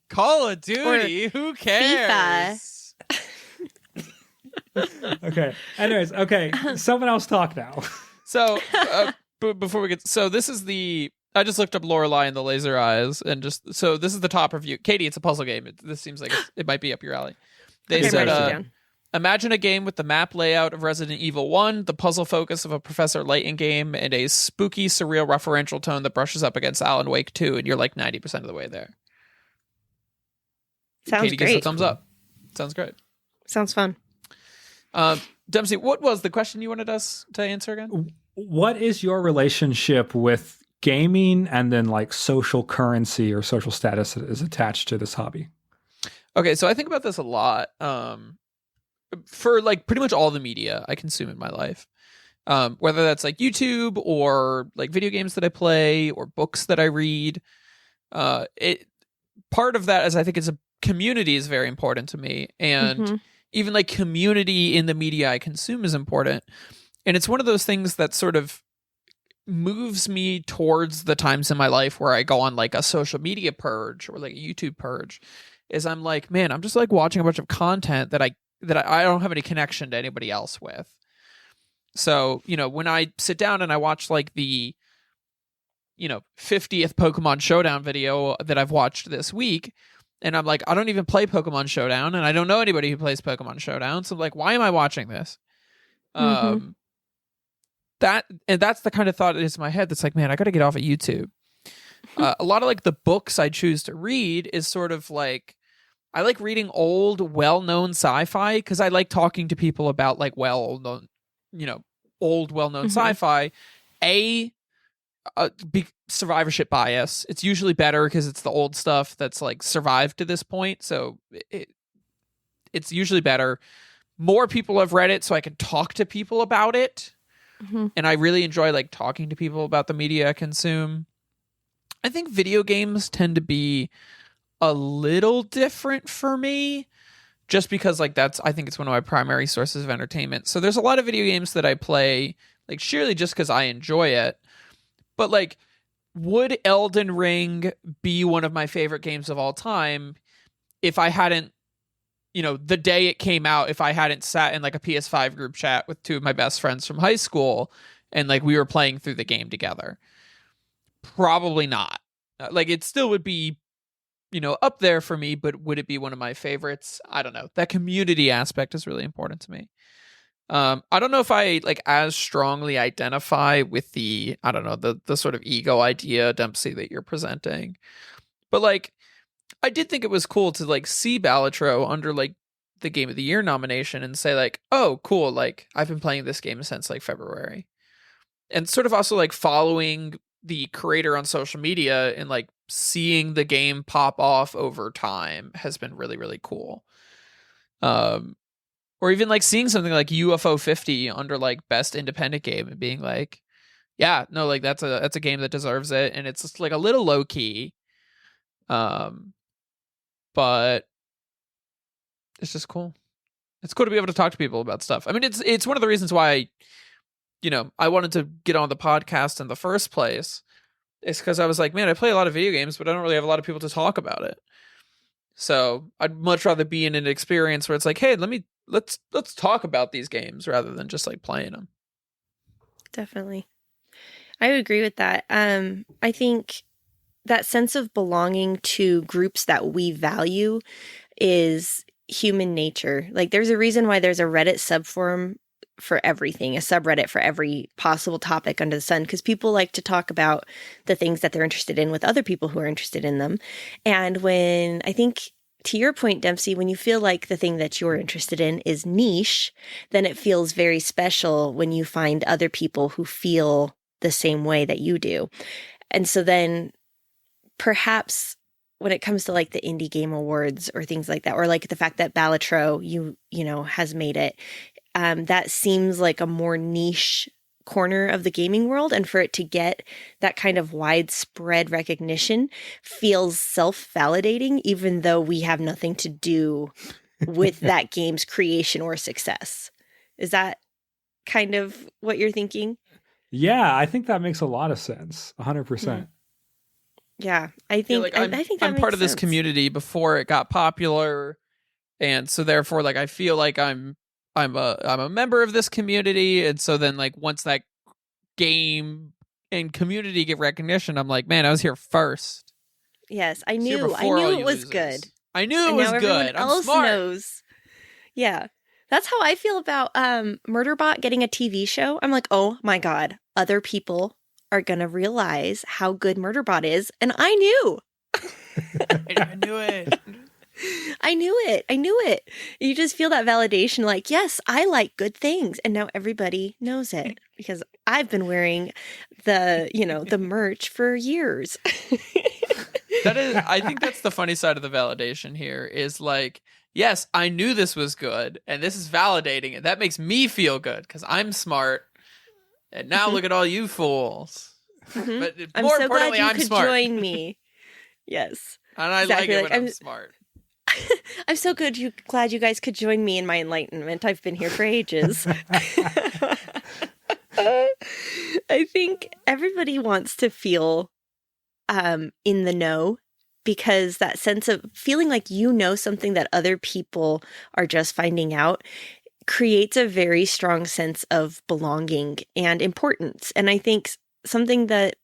Call of Duty. Who cares? Okay. Anyways, okay. Someone else talk now. So, before we get... So, this is the... I just looked up Lorelei and the Laser Eyes, and just... So, this is the top review. Katie, it's a puzzle game. This seems like it might be up your alley. They said... Imagine a game with the map layout of Resident Evil 1, the puzzle focus of a Professor Layton game, and a spooky, surreal referential tone that brushes up against Alan Wake 2, and you're like 90% of the way there. Sounds Katie great. gives a thumbs up. Sounds great. Sounds fun. Dempsey, what was the question you wanted us to answer again? What is your relationship with gaming and then like social currency or social status that is attached to this hobby? Okay, so I think about this a lot. For like pretty much all the media I consume in my life, whether that's like YouTube or like video games that I play or books that I read, part of that is I think it's a community is very important to me, and even like community in the media I consume is important, and it's one of those things that sort of moves me towards the times in my life where I go on like a social media purge or like a YouTube purge. Is I'm like, man, I'm just like watching a bunch of content that I don't have any connection to anybody else with. So, when I sit down and I watch like the, 50th Pokemon Showdown video that I've watched this week, and I'm like, I don't even play Pokemon Showdown, and I don't know anybody who plays Pokemon Showdown. So I'm like, why am I watching this? That's the kind of thought that is in my head. That's like, man, I got to get off of YouTube. A lot of like the books I choose to read is sort of like, I like reading old, well-known sci-fi because I like talking to people about like well-known, old, well-known sci-fi. Survivorship bias. It's usually better because it's the old stuff that's like survived to this point. So it's usually better. More people have read it, so I can talk to people about it. And I really enjoy like talking to people about the media I consume. I think video games tend to be a little different for me just because like I think it's one of my primary sources of entertainment. So there's a lot of video games that I play like surely just because I enjoy it. But like, would Elden Ring be one of my favorite games of all time if I hadn't, the day it came out, if I hadn't sat in like a PS5 group chat with two of my best friends from high school and like we were playing through the game together? Probably not. Like it still would be up there for me, but would it be one of my favorites? I don't know. That community aspect is really important to me. I don't know if I like as strongly identify with the sort of ego idea, Dempsey, that you're presenting. But like, I did think it was cool to like see Balatro under like the Game of the Year nomination and say like, oh, cool. Like I've been playing this game since like February, and sort of also like following the creator on social media and like seeing the game pop off over time has been really, really cool. Or even like seeing something like UFO 50 under like best independent game and being like, yeah, no, like that's a game that deserves it. And it's just like a little low key. But It's just cool. It's cool to be able to talk to people about stuff. I mean, it's one of the reasons why, I wanted to get on the podcast in the first place. It's because I was like, man, I play a lot of video games, but I don't really have a lot of people to talk about it. So I'd much rather be in an experience where it's like, hey, let's talk about these games rather than just like playing them. Definitely. I would agree with that. I think that sense of belonging to groups that we value is human nature. Like, there's a reason why there's a Reddit subforum for everything, a subreddit for every possible topic under the sun, because people like to talk about the things that they're interested in with other people who are interested in them. And when, I think, to your point, Dempsey, when you feel like the thing that you're interested in is niche, then it feels very special when you find other people who feel the same way that you do. And so then perhaps when it comes to like the Indie Game Awards or things like that, or like the fact that Balatro, has made it, that seems like a more niche corner of the gaming world, and for it to get that kind of widespread recognition feels self-validating, even though we have nothing to do with that game's creation or success. Is that kind of what you're thinking? Yeah, I think that makes a lot of sense. 100%. Yeah, I think like I think that I'm makes part of this sense. community before it got popular, and so therefore, like, I feel like I'm a member of this community, and so then like once that game and community get recognition, I'm like, man, I was here first. Yes, I Was here knew before all it you was losers. good. I knew it And was now everyone good. I'm else smart. knows. Yeah. That's how I feel about Murderbot getting a TV show. I'm like, oh my God, other people are going to realize how good Murderbot is. And I knew. I knew it. I knew it. You just feel that validation like, yes, I like good things. And now everybody knows it because I've been wearing the merch for years. I think that's the funny side of the validation here is like, yes, I knew this was good and this is validating it. That makes me feel good because I'm smart. And now look at all you fools. Mm-hmm. But I'm more so importantly, glad you I'm could smart. Join me. Yes. And I Exactly. like it when I'm smart. I'm so glad you guys could join me in my enlightenment. I've been here for ages. I think everybody wants to feel in the know, because that sense of feeling like something that other people are just finding out creates a very strong sense of belonging and importance. And I think something that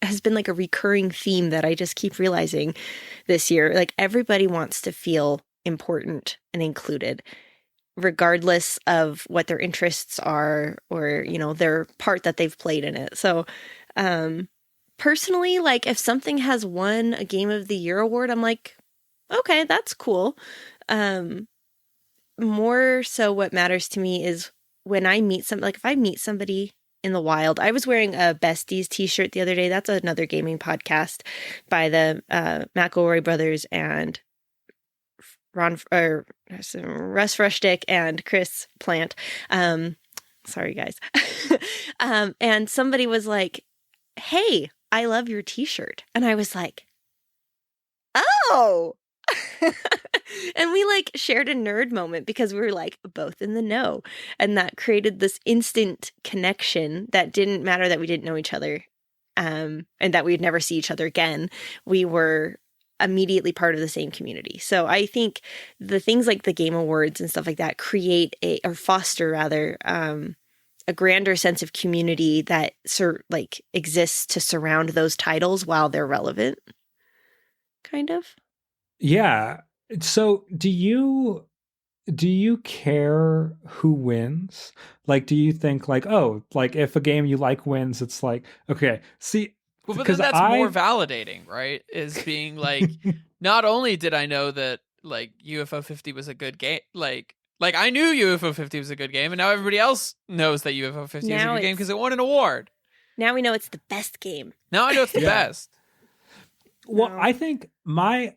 has been like a recurring theme that I just keep realizing this year, like everybody wants to feel important and included, regardless of what their interests are or, their part that they've played in it. So, personally, like if something has won a Game of the Year award, I'm like, okay, that's cool. More so what matters to me is when I meet if I meet somebody in the wild. I was wearing a Besties t-shirt the other day. That's another gaming podcast by the McElroy brothers and Russ Rushdick and Chris Plant. Sorry, guys. And somebody was like, hey, I love your t-shirt. And I was like, oh. And we like shared a nerd moment because we were like both in the know, and that created this instant connection that didn't matter that we didn't know each other and that we'd never see each other again. We were immediately part of the same community. So I think the things like the Game Awards and stuff like that create foster rather a grander sense of community that exists to surround those titles while they're relevant. Kind of. Yeah. So do you care who wins? Like, do you think like, oh, like if a game you like wins, it's like, okay, see, well, but then that's more validating, right? Is being like, not only did I know that like UFO 50 was a good game, like I knew UFO 50 was a good game, and now everybody else knows that UFO 50 is a good game because it won an award. Now we know it's the best game. Now I know it's the best. Well, I think my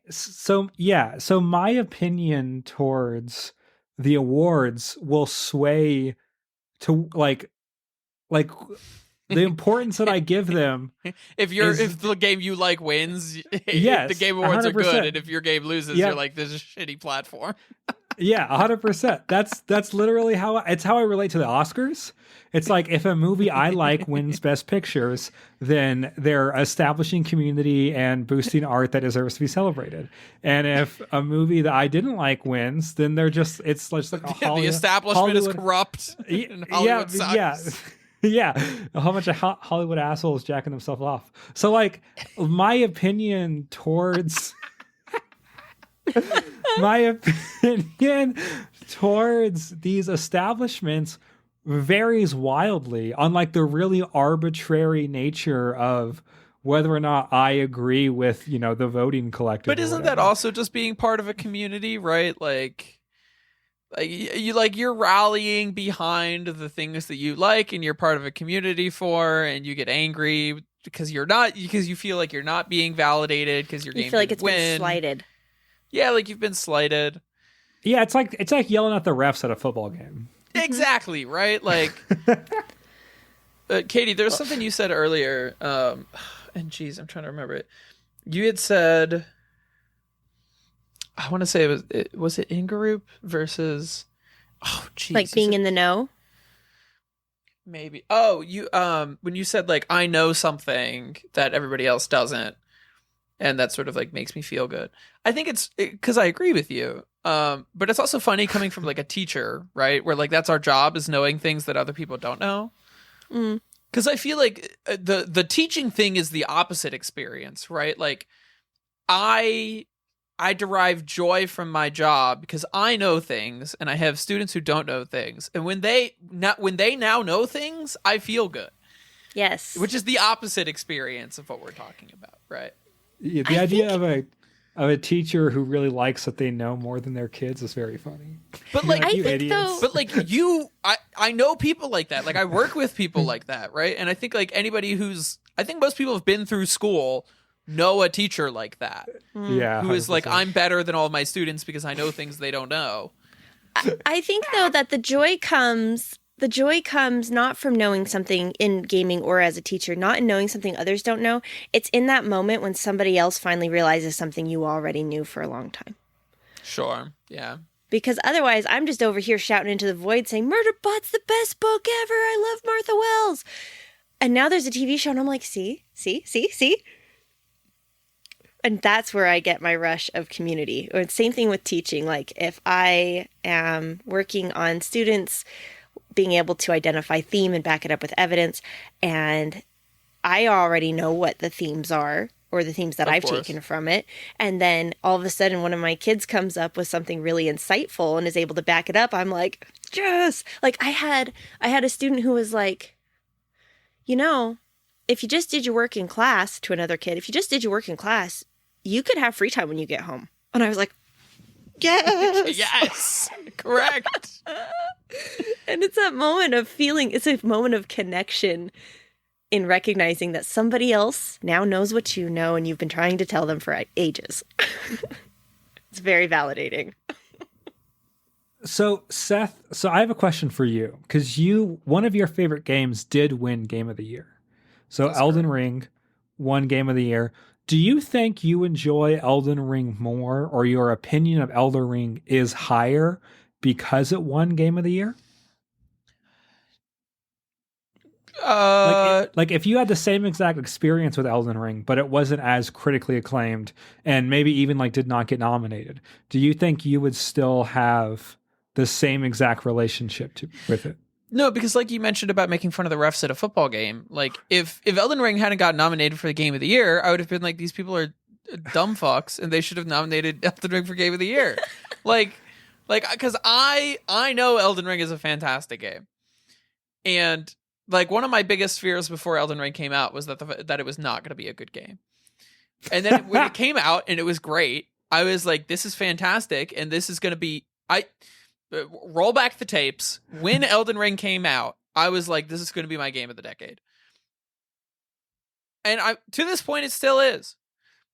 opinion towards the awards will sway to like the importance that I give them. If the game you like wins, yes, the Game Awards 100%. Are good, and if your game loses, yeah. You're like, this is a shitty platform. Yeah, 100%. That's literally it's how I relate to the Oscars. It's like if a movie I like wins Best Pictures, then they're establishing community and boosting art that deserves to be celebrated. And if a movie that I didn't like wins, then it's just like a The establishment is corrupt. And Hollywood sucks. Yeah. Yeah, a whole bunch of Hollywood assholes jacking themselves off. So, like, my opinion towards these establishments varies wildly on like the really arbitrary nature of whether or not I agree with, the voting collective. But isn't that also just being part of a community, right? Like you're rallying behind the things that you like and you're part of a community for, and you get angry because you feel like you're not being validated because your game you feel like didn't it's win. been slighted. Yeah, like you've been slighted. Yeah, it's like yelling at the refs at a football game. Exactly, right? Like, Katie, there's something you said earlier, and geez, I'm trying to remember it. You had said, I want to say was it in-group versus, oh, geez. Like being in the know? Maybe. Oh, you when you said, like, I know something that everybody else doesn't, and that sort of, like, makes me feel good. I think it's because I agree with you. But it's also funny coming from like a teacher, right? Where like that's our job, is knowing things that other people don't know. Because I feel like the teaching thing is the opposite experience, right? Like I derive joy from my job because I know things, and I have students who don't know things, and when they now know things, I feel good. Yes, which is the opposite experience of what we're talking about, right? Yeah, the idea of a teacher who really likes that they know more than their kids is very funny. But like, I think though, but like I know people like that. Like I work with people like that, right? And I think like anybody I think most people have been through school know a teacher like that. Yeah, who is 100%. like, I'm better than all of my students because I know things they don't know. I think though that the joy comes not from knowing something in gaming or as a teacher, not in knowing something others don't know. It's in that moment when somebody else finally realizes something you already knew for a long time. Sure. Yeah. Because otherwise, I'm just over here shouting into the void saying, Murderbot's the best book ever. I love Martha Wells. And now there's a TV show and I'm like, see? And that's where I get my rush of community. Or same thing with teaching. Like if I am working on students being able to identify theme and back it up with evidence, and I already know what the themes are, or the themes that I've taken from it, and then all of a sudden one of my kids comes up with something really insightful and is able to back it up, I'm like, yes! Like I had a student who was like, if you just did your work in class, to another kid, if you just did your work in class, you could have free time when you get home. And I was like, yes! Yes! Correct! And it's that moment of feeling, it's a moment of connection in recognizing that somebody else now knows what you know and you've been trying to tell them for ages. It's very validating. So, Seth, I have a question for you, because one of your favorite games did win Game of the Year. So that's Elden Ring won Game of the Year. Do you think you enjoy Elden Ring more, or your opinion of Elden Ring is higher because it won Game of the Year? Like if you had the same exact experience with Elden Ring, but it wasn't as critically acclaimed, and maybe even like did not get nominated, do you think you would still have the same exact relationship with it? No, because like you mentioned about making fun of the refs at a football game, like if Elden Ring hadn't got nominated for the Game of the Year, I would have been like, these people are dumb fucks, and they should have nominated Elden Ring for Game of the Year. like, because I know Elden Ring is a fantastic game, and like one of my biggest fears before Elden Ring came out was that it was not going to be a good game, and then when it came out and it was great, I was like, this is fantastic, and this is going to be roll back the tapes. When Elden Ring came out, I was like, this is going to be my game of the decade. And to this point, it still is.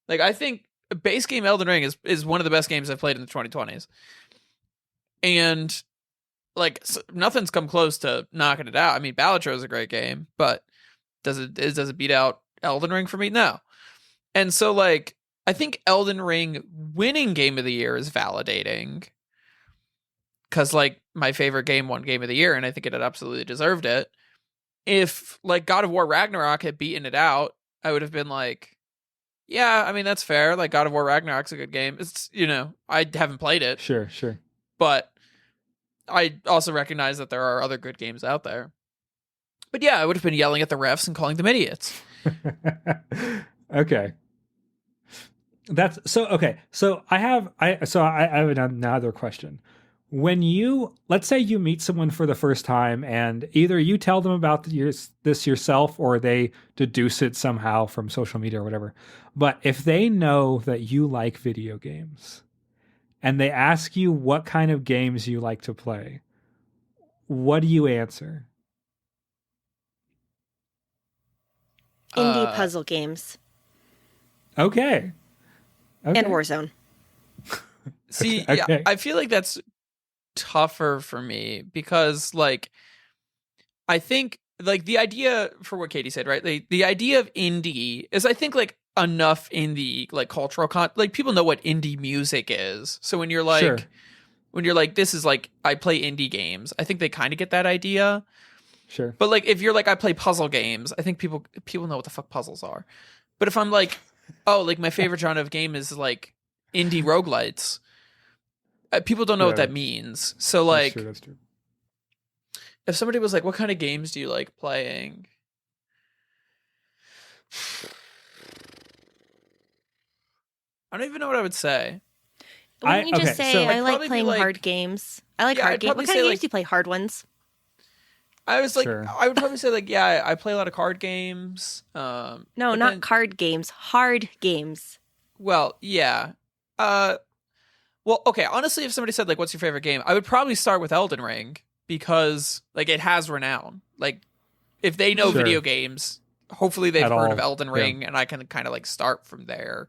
Like, I think base game Elden Ring is one of the best games I've played in the 2020s. And, like, nothing's come close to knocking it out. I mean, Balatro is a great game, but does it beat out Elden Ring for me? No. And so, like, I think Elden Ring winning Game of the Year is validating. because like my favorite game won Game of the Year, and I think it had absolutely deserved it. If like God of War Ragnarok had beaten it out, I would have been like, yeah, I mean, that's fair. Like God of War Ragnarok's a good game. It's, I haven't played it, Sure. but I also recognize that there are other good games out there. But yeah, I would have been yelling at the refs and calling them idiots. Okay. That's so okay. So I have another question. When let's say you meet someone for the first time and either you tell them about this yourself or they deduce it somehow from social media or whatever. But if they know that you like video games and they ask you what kind of games you like to play, what do you answer? Indie puzzle games. Okay. And Warzone. See, okay. Yeah, I feel like that's tougher for me because, like, I think, like, the idea for what Katie said, right? Like, the idea of indie is, I think, like, enough in the, like, cultural like, people know what indie music is. So when you're like, Sure. This is, like, I play indie games, I think they kind of get that idea. Sure. But, like, if you're like, I play puzzle games, I think people know what the fuck puzzles are. But if I'm like, oh, like my favorite genre of game is like indie roguelites, people don't know what that means. So like, that's true. If somebody was like, what kind of games do you like playing? I don't even know what I would say. Wouldn't you just say, so I like playing hard games? I like hard games. What kind of games do you play? Hard ones? I was like, Sure. I would probably say like, yeah, I play a lot of card games. No, not card games. Hard games. Well, yeah. Well, okay. Honestly, if somebody said like, "What's your favorite game?" I would probably start with Elden Ring because like it has renown. Like, if they know video games, hopefully they've heard of Elden Ring, and I can kind of like start from there,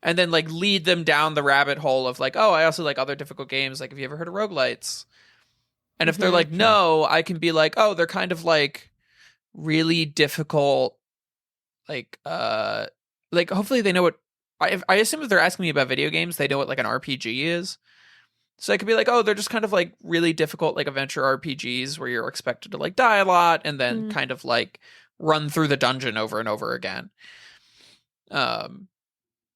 and then like lead them down the rabbit hole of like, oh, I also like other difficult games. Like, have you ever heard of roguelites? And if they're like, no, I can be like, oh, they're kind of like really difficult. Like hopefully they know what, I assume if they're asking me about video games, they know what like an RPG is. So I could be like, oh, they're just kind of like really difficult, like adventure RPGs where you're expected to like die a lot and then kind of like run through the dungeon over and over again.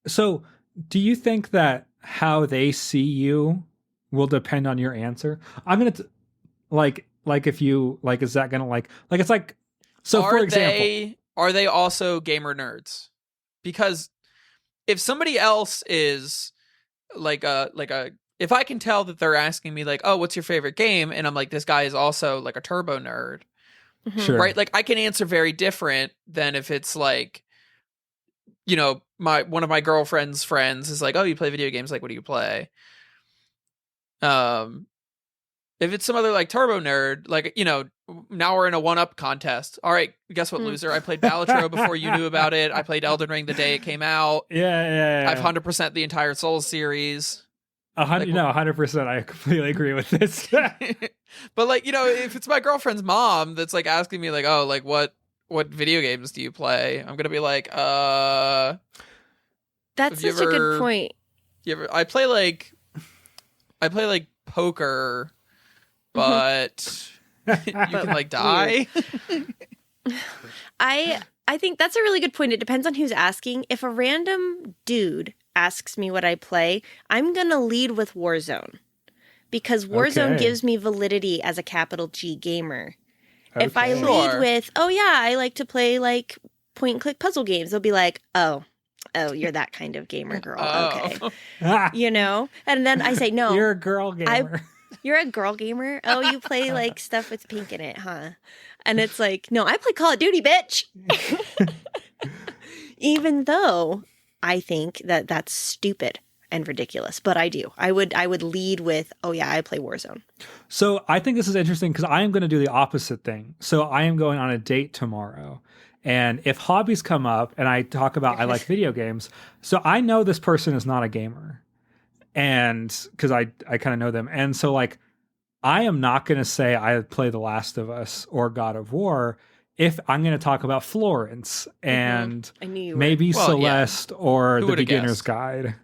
So do you think that how they see you will depend on your answer? I'm going to like if you like, is that gonna like it's like, so for example, are they also gamer nerds? Because if somebody else is like a if I can tell that they're asking me like, oh, what's your favorite game, and I'm like, this guy is also like a turbo nerd, sure, right? Like I can answer very different than if it's like, one of my girlfriend's friends is like, oh, you play video games, like what do you play? If it's some other like turbo nerd, like, now we're in a one-up contest. All right, guess what, loser? I played Balatro before you knew about it. I played Elden Ring the day it came out. Yeah. I've 100% the entire Souls series. 100%. I completely agree with this. But like, if it's my girlfriend's mom that's like asking me like, oh, like what video games do you play? I'm gonna be like, That's such a good point. I play like poker. But you can like die. I think that's a really good point. It depends on who's asking. If a random dude asks me what I play, I'm going to lead with Warzone. Because Warzone gives me validity as a capital G gamer. Okay. If I lead with, oh yeah, I like to play like point and click puzzle games, they'll be like, oh, you're that kind of gamer girl. Okay. And then I say, no. You're a girl gamer. You're a girl gamer? Oh, you play like stuff with pink in it, huh? And it's like, no, I play Call of Duty, bitch. Even though I think that that's stupid and ridiculous, but I do. I would lead with, oh yeah, I play Warzone. So I think this is interesting because I am going to do the opposite thing. So I am going on a date tomorrow. And if hobbies come up and I talk about I like video games, so I know this person is not a gamer. And because I kind of know them. And so like, I am not going to say I play The Last of Us or God of War if I'm going to talk about Florence and maybe Celeste or The Beginner's Guide.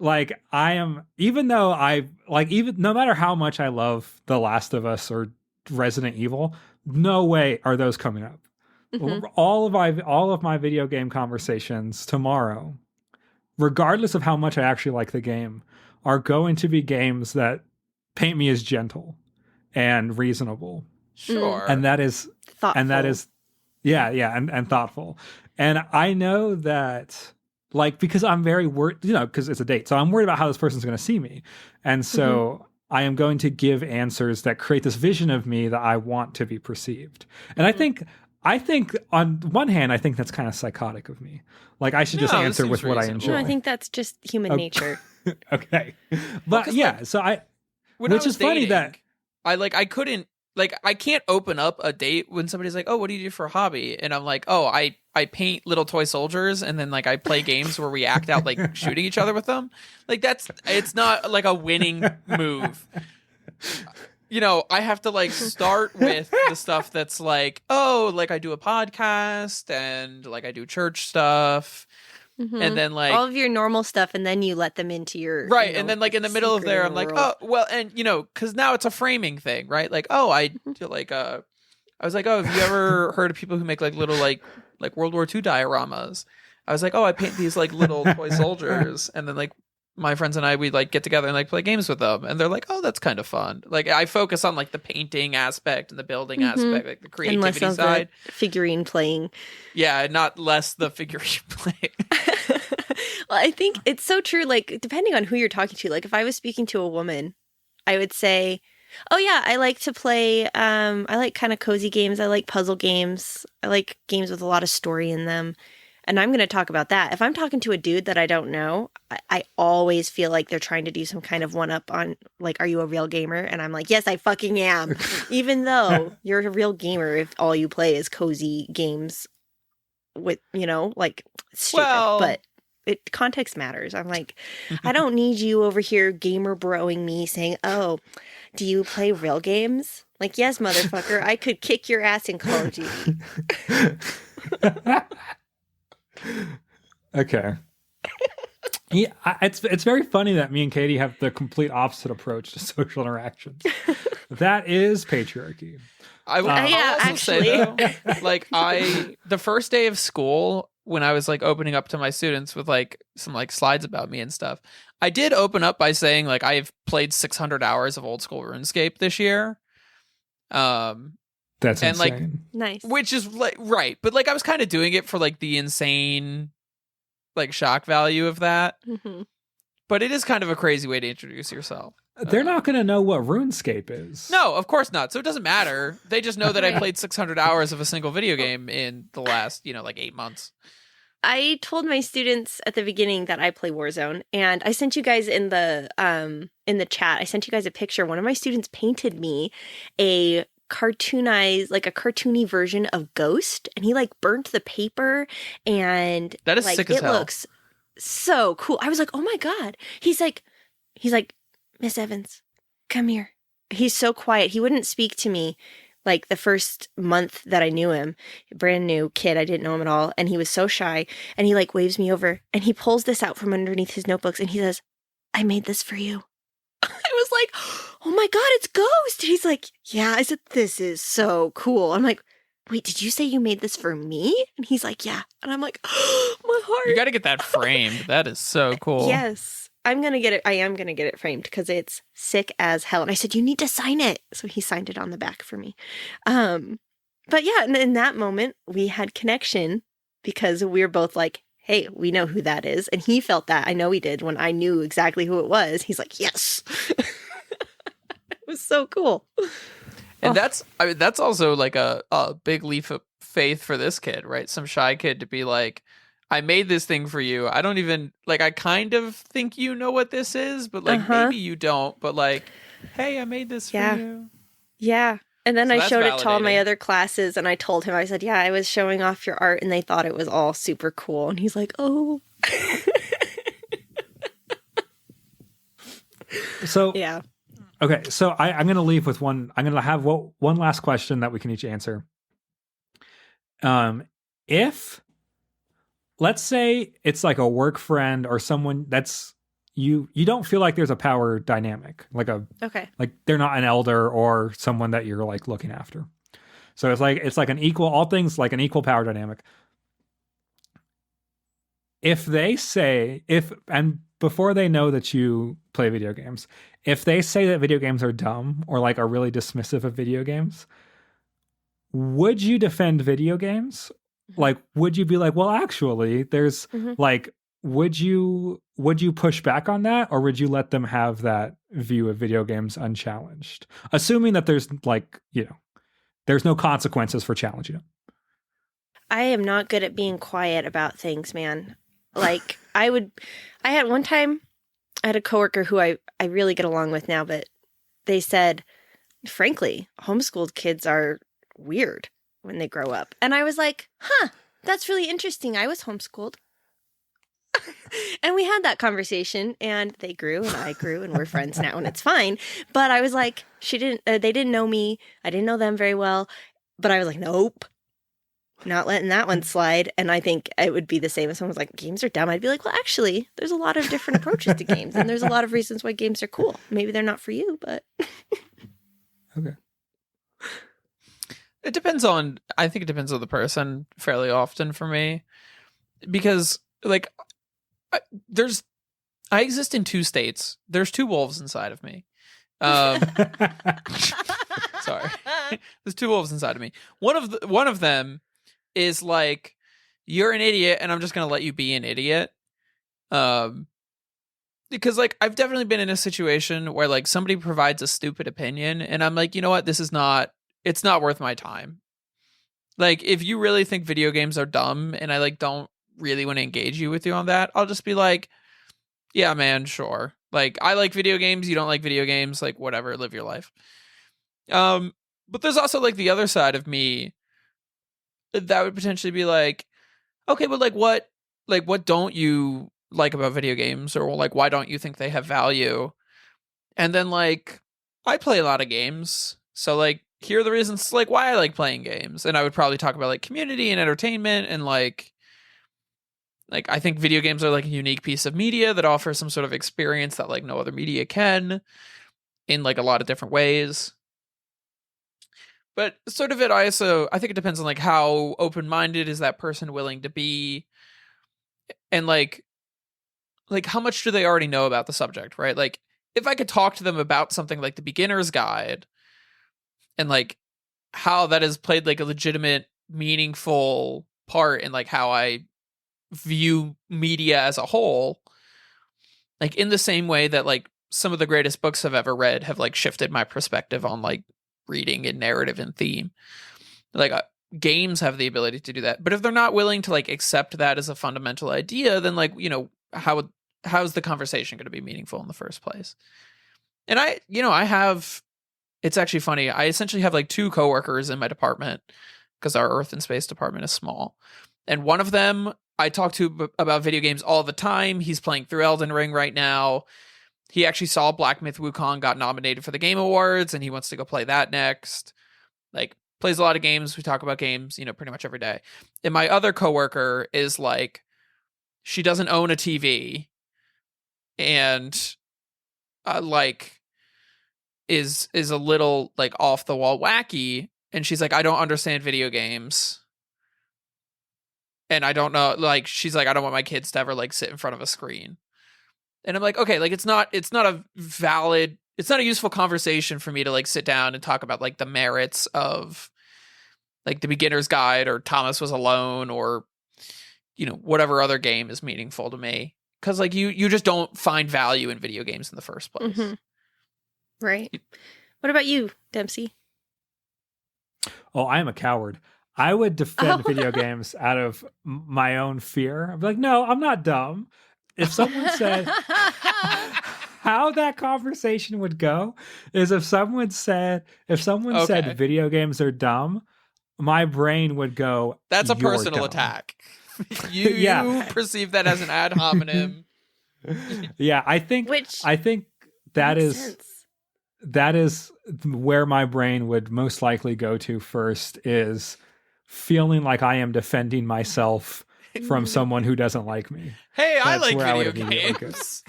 like I am, even though I like, even no matter how much I love The Last of Us or Resident Evil, no way are those coming up. Mhm. All of my video game conversations tomorrow, regardless of how much I actually like the game, are going to be games that paint me as gentle and reasonable. Sure. And that is Thoughtful. yeah, and thoughtful. And I know that, like, because I'm very worried, because it's a date, so I'm worried about how this person's going to see me, and so I am going to give answers that create this vision of me that I want to be perceived. And I think on one hand, I think that's kind of psychotic of me. Like, I should just No, this answer seems with what I reasonable. enjoy. No, I think that's just human nature. Okay, but 'cause, yeah, like, so when I which was is funny that dating, I couldn't, like, I can't open up a date when somebody's like, oh, what do you do for a hobby? And I'm like, oh, I paint little toy soldiers, and then like I play games where we act out like shooting each other with them. Like, it's not like a winning move. I have to like start with the stuff that's like, oh, like I do a podcast and like I do church stuff. And then like all of your normal stuff, and then you let them into your right, and then like in the middle of there, I'm like, world. oh, well, and because now it's a framing thing, right? Like, oh, I do like I was like, oh, have you ever heard of people who make like little like World War II dioramas? I was like, oh, I paint these like little toy soldiers, and then like my friends and I, we like get together and like play games with them, and they're like, oh, that's kind of fun. Like, I focus on like the painting aspect and the building aspect, like the and creativity less of side. the figurine playing. Yeah, not less the figurine play. Well, I think it's so true. Like, depending on who you're talking to, like if I was speaking to a woman, I would say, oh yeah, I like to play, I like kind of cozy games. I like puzzle games. I like games with a lot of story in them. And I'm going to talk about that. If I'm talking to a dude that I don't know, I always feel like they're trying to do some kind of one-up on, like, are you a real gamer? And I'm like, yes, I fucking am. Even though you're a real gamer if all you play is cozy games with, like, stupid. Well- but context matters. I'm like, I don't need you over here gamer broing me saying, oh, do you play real games? Like, yes, motherfucker, I could kick your ass in Call of Duty. Okay. Yeah, it's very funny that me and Katie have the complete opposite approach to social interactions. That is patriarchy. I'll Yeah, also say, actually. though, like the first day of school, when I was like opening up to my students with like some like slides about me and stuff, I did open up by saying like I've played 600 hours of old school RuneScape this year. That's and, like, insane. Nice. Which is like right, but like I was kind of doing it for like the insane like shock value of that. Mhm. But it is kind of a crazy way to introduce yourself. They're not going to know what RuneScape is. No, of course not. So it doesn't matter. They just know that I Right. played 600 hours of a single video game in the last, like 8 months. I told my students at the beginning that I play Warzone, and I sent you guys in the chat. I sent you guys a picture. One of my students painted me a cartoony version of Ghost, and he like burnt the paper, and That is like sick as it hell. looks so cool. I was like, oh my god. He's like, Miss Evans, come here. He's so quiet. He wouldn't speak to me like the first month that I knew him. Brand new kid. I didn't know him at all. And he was so shy. And he like waves me over and he pulls this out from underneath his notebooks and he says, I made this for you. I was like, oh my God, it's Ghost. And he's like, yeah. I said, this is so cool. I'm like, wait, did you say you made this for me? And he's like, yeah. And I'm like, oh, my heart. You got to get that framed. That is so cool. Yes. I'm going to get it. I am going to get it framed because it's sick as hell. And I said, you need to sign it. So he signed it on the back for me. But yeah, in that moment, we had connection because we were both like, hey, we know who that is. And he felt that. I know he did when I knew exactly who it was. He's like, yes. It was so cool. And that's also like a big leap of faith for this kid, right? Some shy kid to be like, I made this thing for you. I don't even like, I kind of think you know what this is, but like maybe you don't, but like, hey, I made this for you. Yeah. And then So I that's showed it to all my validating. other classes and I told him, I said, yeah, I was showing off your art and they thought it was all super cool. And he's like, oh. So, Yeah. okay. So I'm going to leave with one. I'm going to have one last question that we can each answer. If, let's say it's like a work friend or someone that's you don't feel like there's a power dynamic, like Okay. they're not an elder or someone that you're like looking after. So it's like an equal, all things like an equal power dynamic. If they say, and before they know that you play video games, if they say that video games are dumb or like are really dismissive of video games, would you defend video games? Like, would you be like, well, actually, there's like, would you push back on that, or would you let them have that view of video games unchallenged, assuming that there's like, there's no consequences for challenging them? I am not good at being quiet about things, man. Like I had one time, I had a coworker who I really get along with now, but they said, frankly, homeschooled kids are weird when they grow up. And I was like, that's really interesting. I was homeschooled. And we had that conversation, and they grew and I grew, and we're friends now, and it's fine. But I was like, they didn't know me. I didn't know them very well. But I was like, nope, not letting that one slide. And I think it would be the same if someone was like, games are dumb. I'd be like, well, actually, there's a lot of different approaches to games, and there's a lot of reasons why games are cool. Maybe they're not for you, but. Okay. I think it depends on the person fairly often for me, because like I exist in two states. There's two wolves inside of me. Sorry. There's two wolves inside of me. One of them is like, you're an idiot and I'm just going to let you be an idiot. Because like I've definitely been in a situation where like somebody provides a stupid opinion and I'm like, you know what? It's not worth my time. Like if you really think video games are dumb and I like don't really want to engage with you on that, I'll just be like, yeah, man, sure. Like I like video games, you don't like video games, like whatever, live your life. But there's also like the other side of me that would potentially be like, okay, but like what don't you like about video games, or like why don't you think they have value? And then like I play a lot of games, so like here are the reasons like why I like playing games, and I would probably talk about like community and entertainment, and like I think video games are like a unique piece of media that offers some sort of experience that like no other media can in like a lot of different ways. But sort of I think it depends on like how open-minded is that person willing to be, and like how much do they already know about the subject, right? Like if I could talk to them about something like the beginner's guide and like how that has played like a legitimate, meaningful part in like how I view media as a whole, like in the same way that like some of the greatest books I've ever read have like shifted my perspective on like reading and narrative and theme. Like games have the ability to do that, but if they're not willing to like accept that as a fundamental idea, then like how's the conversation going to be meaningful in the first place? And it's actually funny, I essentially have like two coworkers in my department because our Earth and Space department is small, and one of them I talk to about video games all the time. He's playing through Elden Ring right now. He actually saw Black Myth Wukong got nominated for the Game Awards, and he wants to go play that next. Like, plays a lot of games. We talk about games, pretty much every day. And my other coworker is like, she doesn't own a TV, and is a little like off the wall wacky. And she's like, I don't understand video games. And I don't know, like, she's like, I don't want my kids to ever like sit in front of a screen. And I'm like, okay, like it's not a useful conversation for me to like sit down and talk about like the merits of like the beginner's guide or Thomas Was Alone or, whatever other game is meaningful to me. Cause like you just don't find value in video games in the first place. Mm-hmm. Right. What about you, Dempsey? Oh, I am a coward. I would defend video games out of my own fear. I'd be like, no, I'm not dumb. If someone said how that conversation would go is if someone said video games are dumb, my brain would go, that's a "You're personal dumb." attack. You perceive that as an ad hominem. Yeah, I think that is sense. That is where my brain would most likely go to first, is feeling like I am defending myself from someone who doesn't like me. Hey, I That's like where I video would immediately go. games.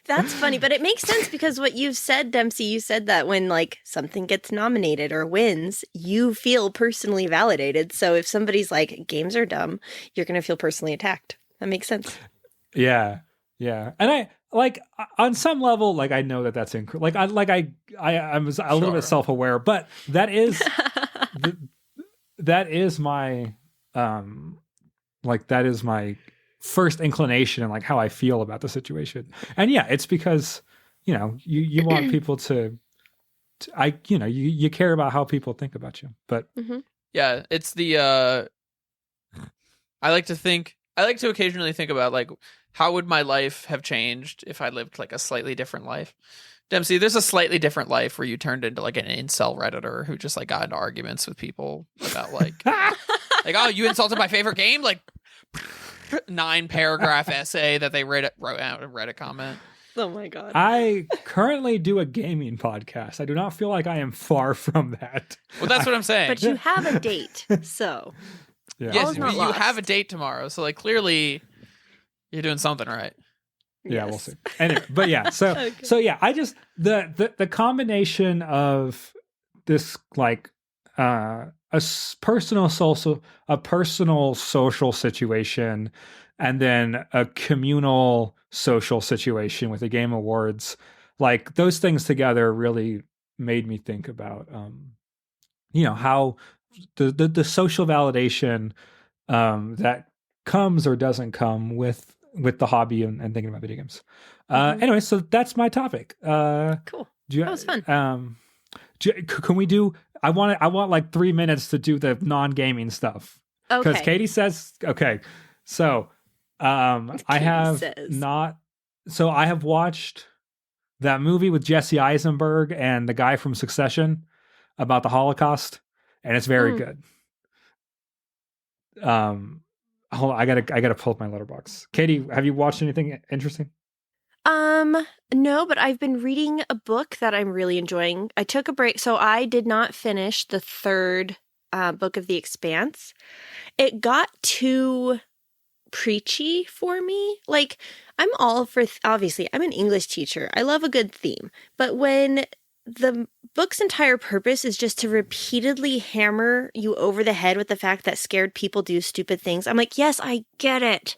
That's funny, but it makes sense because what you've said, Dempsey, you said that when like something gets nominated or wins, you feel personally validated. So if somebody's like, games are dumb, you're going to feel personally attacked. That makes sense. Yeah. Yeah. And I like on some level, like I know that that's I'm a little bit self-aware, but that is that is my that is my first inclination and like how I feel about the situation. And yeah, it's because, you want people you care about how people think about you. But yeah, it's the I like to occasionally think about like how would my life have changed if I lived like a slightly different life. Dempsey, there's a slightly different life where you turned into like an incel redditor who just like got into arguments with people about like like, oh, you insulted my favorite game, like 9-paragraph essay that they wrote out in Reddit comment. Oh my god. I currently do a gaming podcast. I do not feel like I am far from that. Well, that's what I'm saying. But you have a date, so. Yeah. Yes, but you have a date tomorrow, so like clearly you're doing something right. Yeah, we'll see. Anyway, but yeah, so yeah, I just the combination of this like personal social situation and then a communal social situation with the Game Awards, like those things together really made me think about how the social validation that comes or doesn't come with the hobby and thinking about video games. Anyway, so that's my topic. Cool. That was fun. Can we do? I want like 3 minutes to do the non-gaming stuff. Okay. Because Katie says okay. So I have not. So I have watched that movie with Jesse Eisenberg and the guy from Succession about the Holocaust, and it's very good. Hold on, I gotta pull up my letterbox. Katie, have you watched anything interesting? No, but I've been reading a book that I'm really enjoying. I took a break, so I did not finish the third book of The Expanse. It got too preachy for me. Like, I'm all for, obviously, I'm an English teacher. I love a good theme. But when the book's entire purpose is just to repeatedly hammer you over the head with the fact that scared people do stupid things, I'm like, yes, I get it.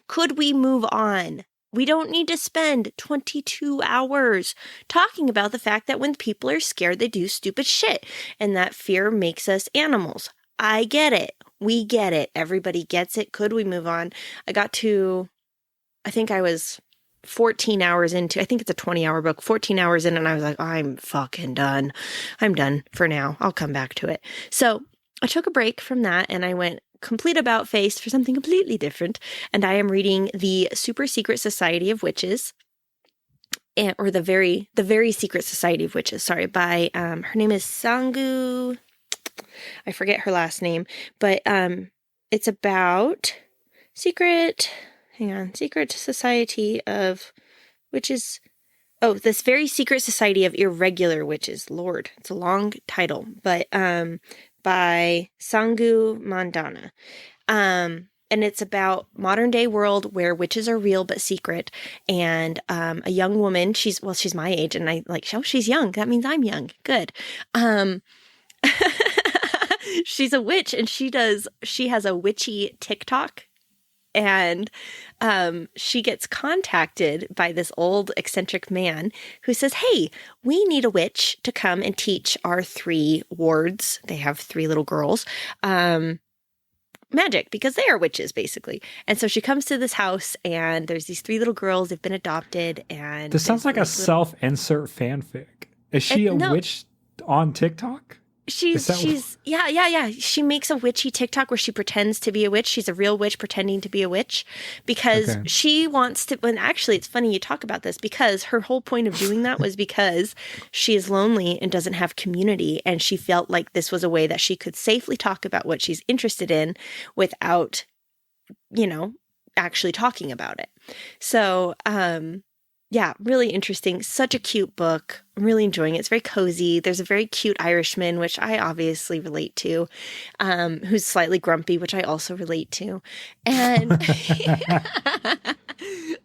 Could we move on? We don't need to spend 22 hours talking about the fact that when people are scared, they do stupid shit and that fear makes us animals. I get it. We get it. Everybody gets it. Could we move on? I think I was 14 hours into, I think it's a 20-hour book, 14 hours in, and I was like, I'm fucking done. I'm done for now. I'll come back to it. So I took a break from that and I went complete about face for something completely different. And I am reading The Super Secret Society of Witches, or the very Secret Society of Witches, sorry, by, her name is Sangu, I forget her last name, but it's about Secret Society of Witches. Oh, this very Secret Society of Irregular Witches. Lord, it's a long title, but by Sangu Mandana. And it's about modern day world where witches are real but secret. And a young woman, she's my age, and I like, oh, she's young. That means I'm young. Good. She's a witch, and she has a witchy TikTok. And she gets contacted by this old eccentric man who says, hey, we need a witch to come and teach our 3 wards. They have 3 little girls, magic, because they are witches, basically. And so she comes to this house, and there's these 3 little girls. They've been adopted. And this sounds like a self-insert fanfic. Is she a witch on TikTok? She's yeah. She makes a witchy TikTok where she pretends to be a witch. She's a real witch pretending to be a witch because she wants to. And actually, it's funny you talk about this because her whole point of doing that was because she is lonely and doesn't have community, and she felt like this was a way that she could safely talk about what she's interested in without, actually talking about it. So, yeah, really interesting. Such a cute book. I'm really enjoying it. It's very cozy. There's a very cute Irishman, which I obviously relate to, who's slightly grumpy, which I also relate to. And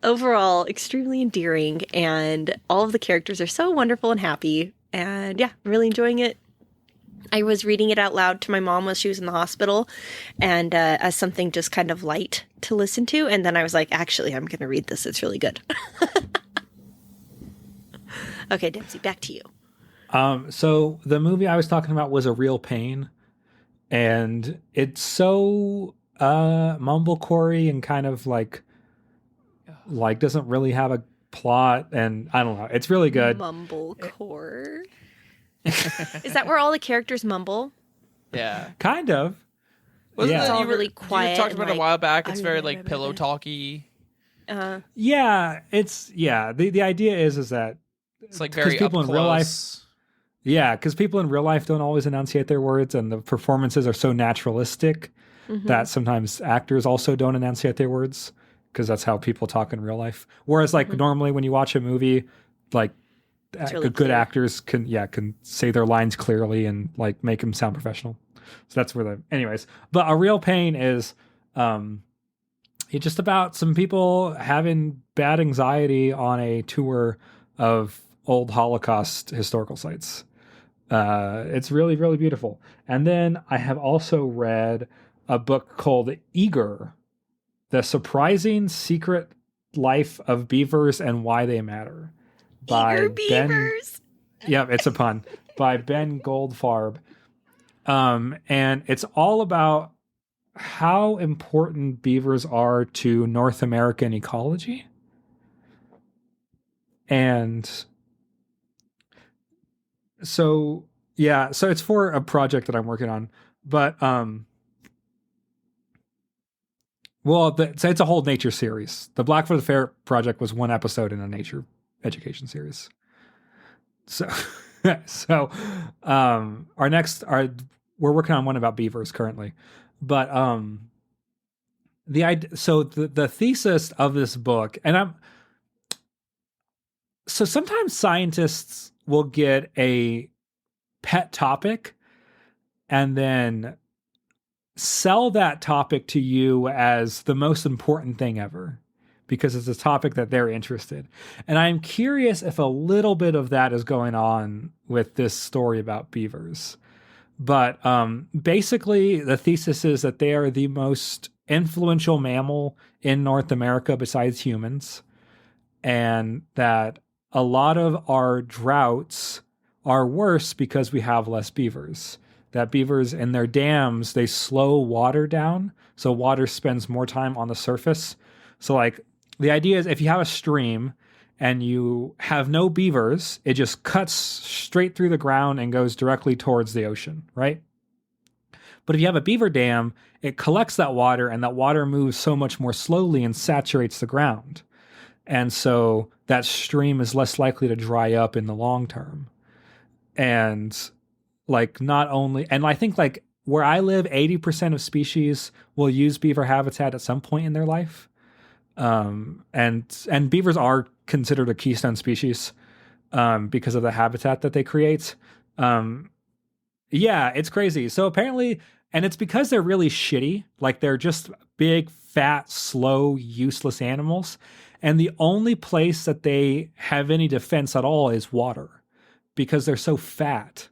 Overall, extremely endearing, and all of the characters are so wonderful and happy. And yeah, really enjoying it. I was reading it out loud to my mom while she was in the hospital, and as something just kind of light to listen to. And then I was like, actually, I'm going to read this. It's really good. Okay, Dempsey, back to you. So the movie I was talking about was A Real Pain, and it's so mumblecore and kind of like doesn't really have a plot, and I don't know. It's really good. Mumblecore. Is that where all the characters mumble? Yeah. Kind of. Wasn't Yeah. It's all you were- really You quiet talked and, about it a like, while back. It's very like pillow talky. Yeah, the idea is that It's like very people up in real life, close. yeah, because people in real life don't always enunciate their words, and the performances are so naturalistic that sometimes actors also don't enunciate their words because that's how people talk in real life. Whereas like normally when you watch a movie, like really good clear. actors can say their lines clearly and like make them sound professional. So that's where anyways. But A Real Pain is it's just about some people having bad anxiety on a tour of old Holocaust historical sites. It's really, really beautiful. And then I have also read a book called Eager, The Surprising Secret Life of Beavers and Why They Matter. Eager beavers. Yeah, it's a pun. By Ben Goldfarb. And it's all about how important beavers are to North American ecology. And so, yeah, so it's for a project that I'm working on. But, so it's a whole nature series. The Black for the Fair project was one episode in a nature education series. So, we're working on one about beavers currently, but the thesis of this book, and so sometimes scientists will get a pet topic and then sell that topic to you as the most important thing ever because it's a topic that they're interested. And I'm curious if a little bit of that is going on with this story about beavers. But basically, the thesis is that they are the most influential mammal in North America besides humans, and that a lot of our droughts are worse because we have less beavers. That beavers in their dams, they slow water down, so water spends more time on the surface. So like the idea is if you have a stream and you have no beavers, it just cuts straight through the ground and goes directly towards the ocean, right? But if you have a beaver dam, it collects that water, and that water moves so much more slowly and saturates the ground. And so that stream is less likely to dry up in the long term. And like not only, and I think like where I live, 80% of species will use beaver habitat at some point in their life. And beavers are considered a keystone species because of the habitat that they create. Yeah, it's crazy. So apparently, and it's because they're really shitty. Like they're just big, fat, slow, useless animals. And the only place that they have any defense at all is water because they're so fat.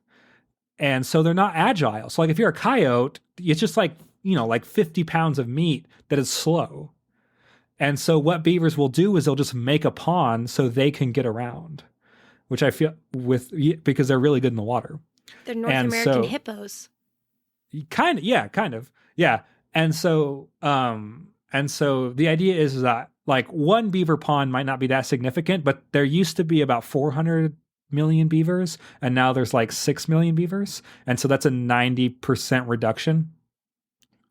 And so they're not agile. So like if you're a coyote, it's just like, like 50 pounds of meat that is slow. And so what beavers will do is they'll just make a pond so they can get around, which I feel because they're really good in the water. They're North American hippos. Kind of. Yeah. And so the idea is that like one beaver pond might not be that significant, but there used to be about 400 million beavers, and now there's like 6 million beavers. And so that's a 90% reduction.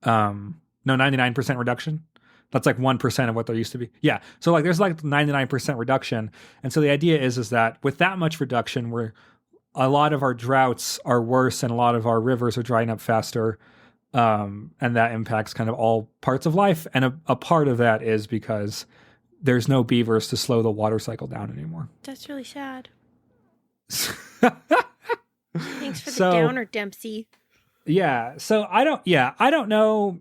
No, 99% reduction. That's like 1% of what there used to be. Yeah. So like there's like 99% reduction. And so the idea is that with that much reduction, where a lot of our droughts are worse and a lot of our rivers are drying up faster. And that impacts kind of all parts of life. And a part of that is because there's no beavers to slow the water cycle down anymore. That's really sad. Thanks for the downer, Dempsey. Yeah. So I don't know.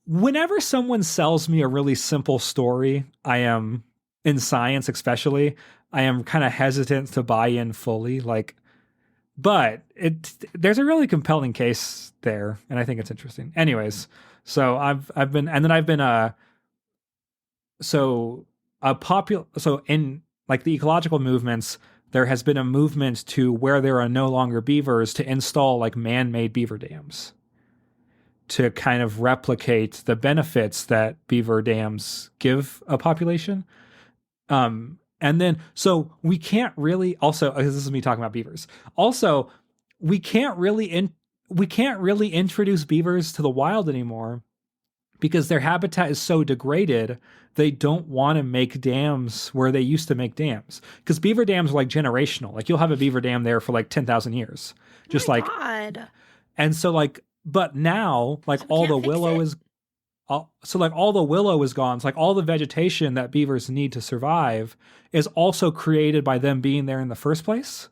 whenever someone sells me a really simple story, I am, in science especially, I am kind of hesitant to buy in fully. Like, but there's a really compelling case there, and I think it's interesting. Anyways, so I've been in like the ecological movements, there has been a movement to where there are no longer beavers to install like man-made beaver dams to kind of replicate the benefits that beaver dams give a population. And then, so we can't really also, this is me talking about beavers. Also, we can't really introduce beavers to the wild anymore because their habitat is so degraded. They don't want to make dams where they used to make dams, because beaver dams are like generational. Like you'll have a beaver dam there for like 10,000 years, just Oh my like, God. and so like, but now like all the willow is, so like all the willow is gone. It's like all the vegetation that beavers need to survive is also created by them being there in the first place.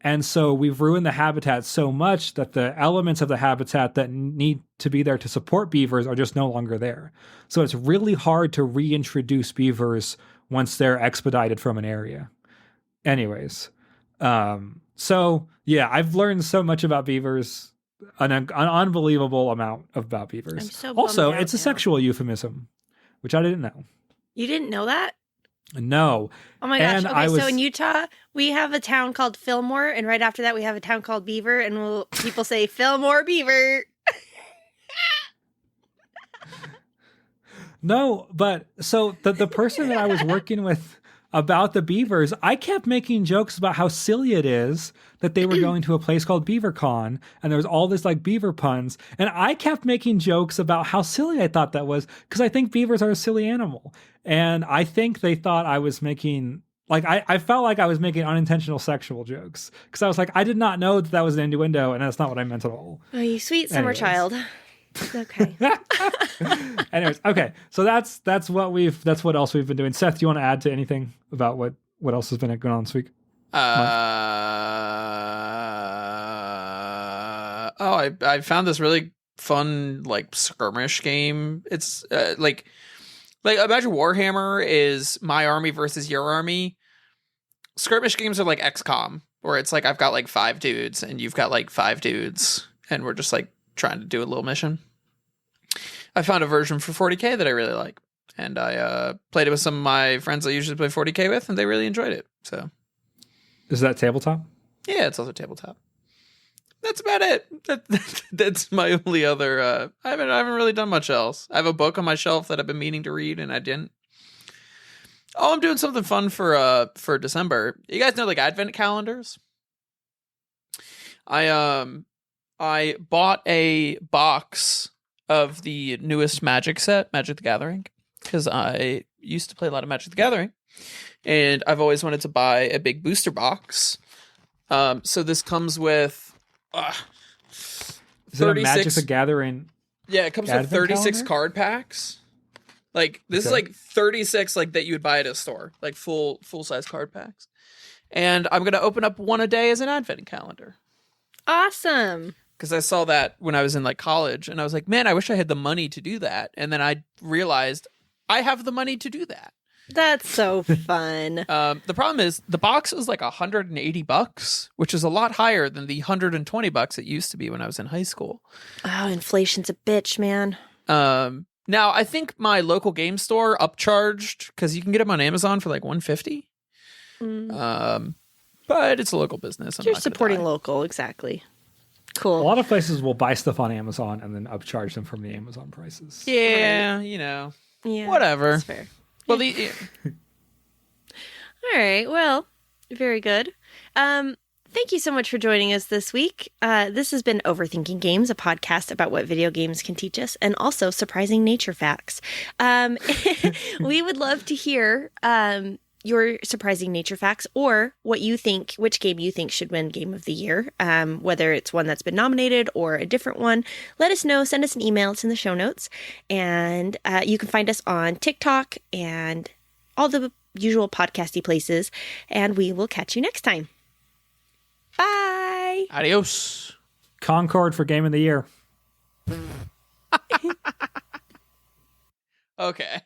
And so we've ruined the habitat so much that the elements of the habitat that need to be there to support beavers are just no longer there. So it's really hard to reintroduce beavers once they're expedited from an area. Anyways, so yeah, I've learned so much about beavers, an unbelievable amount about beavers. I'm so bummed Also, out it's a now. sexual euphemism, which I didn't know. You didn't know that? No. Oh my gosh. And Okay, I was- so in Utah, we have a town called Fillmore, and right after that, we have a town called Beaver, and people say Fillmore Beaver. No, but so the person that I was working with about the beavers, I kept making jokes about how silly it is that they were going to a place called BeaverCon and there was all this like beaver puns. And I kept making jokes about how silly I thought that was, because I think beavers are a silly animal. And I think they thought I was making, like, I felt like I was making unintentional sexual jokes, because I was like, I did not know that was an innuendo, and that's not what I meant at all. Oh, you sweet summer Anyways. child. Okay. Anyways, okay. So that's what else we've been doing. Seth, do you want to add to anything about what else has been going on this week? I found this really fun like skirmish game. It's like imagine Warhammer is my army versus your army. Skirmish games are like XCOM, where it's like I've got like 5 dudes and you've got like 5 dudes, and we're just like trying to do a little mission. I found a version for 40K that I really like, and I played it with some of my friends I usually play 40K with, and they really enjoyed it. So, Is that tabletop? yeah, it's also tabletop. That's about it. That's my only other. I haven't really done much else. I have a book on my shelf that I've been meaning to read, and I didn't. Oh, I'm doing something fun for December. You guys know like advent calendars? I bought a box of the newest Magic set, Magic the Gathering, because I used to play a lot of Magic the Gathering, and I've always wanted to buy a big booster box. So this comes with Is it a Magic the Gathering? Yeah, it comes with Advent 36 calendar? card packs. Like this is Okay. like 36 like that you would buy at a store, like full size card packs. And I'm gonna open up one a day as an advent calendar. Awesome. Because I saw that when I was in like college, and I was like, man, I wish I had the money to do that. And then I realized I have the money to do that. That's so fun. The problem is the box was like $180, which is a lot higher than the $120 it used to be when I was in high school. Oh, inflation's a bitch, man. Now I think my local game store upcharged, because you can get them on Amazon for like $150. But it's a local business. I'm You're not gonna supporting die. local, exactly. A Cool. lot of places will buy stuff on Amazon and then upcharge them from the Amazon prices. Yeah, you know, Yeah, whatever. that's fair. Well, All right. Well, very good. Thank you so much for joining us this week. This has been Overthinking Games, a podcast about what video games can teach us, and also surprising nature facts. We would love to hear your surprising nature facts, or what you think, which game you think should win Game of the Year, whether it's one that's been nominated or a different one. Let us know. Send us an email. It's in the show notes. And you can find us on TikTok and all the usual podcasty places. And we will catch you next time. Bye. adios. Concord for Game of the Year. Okay.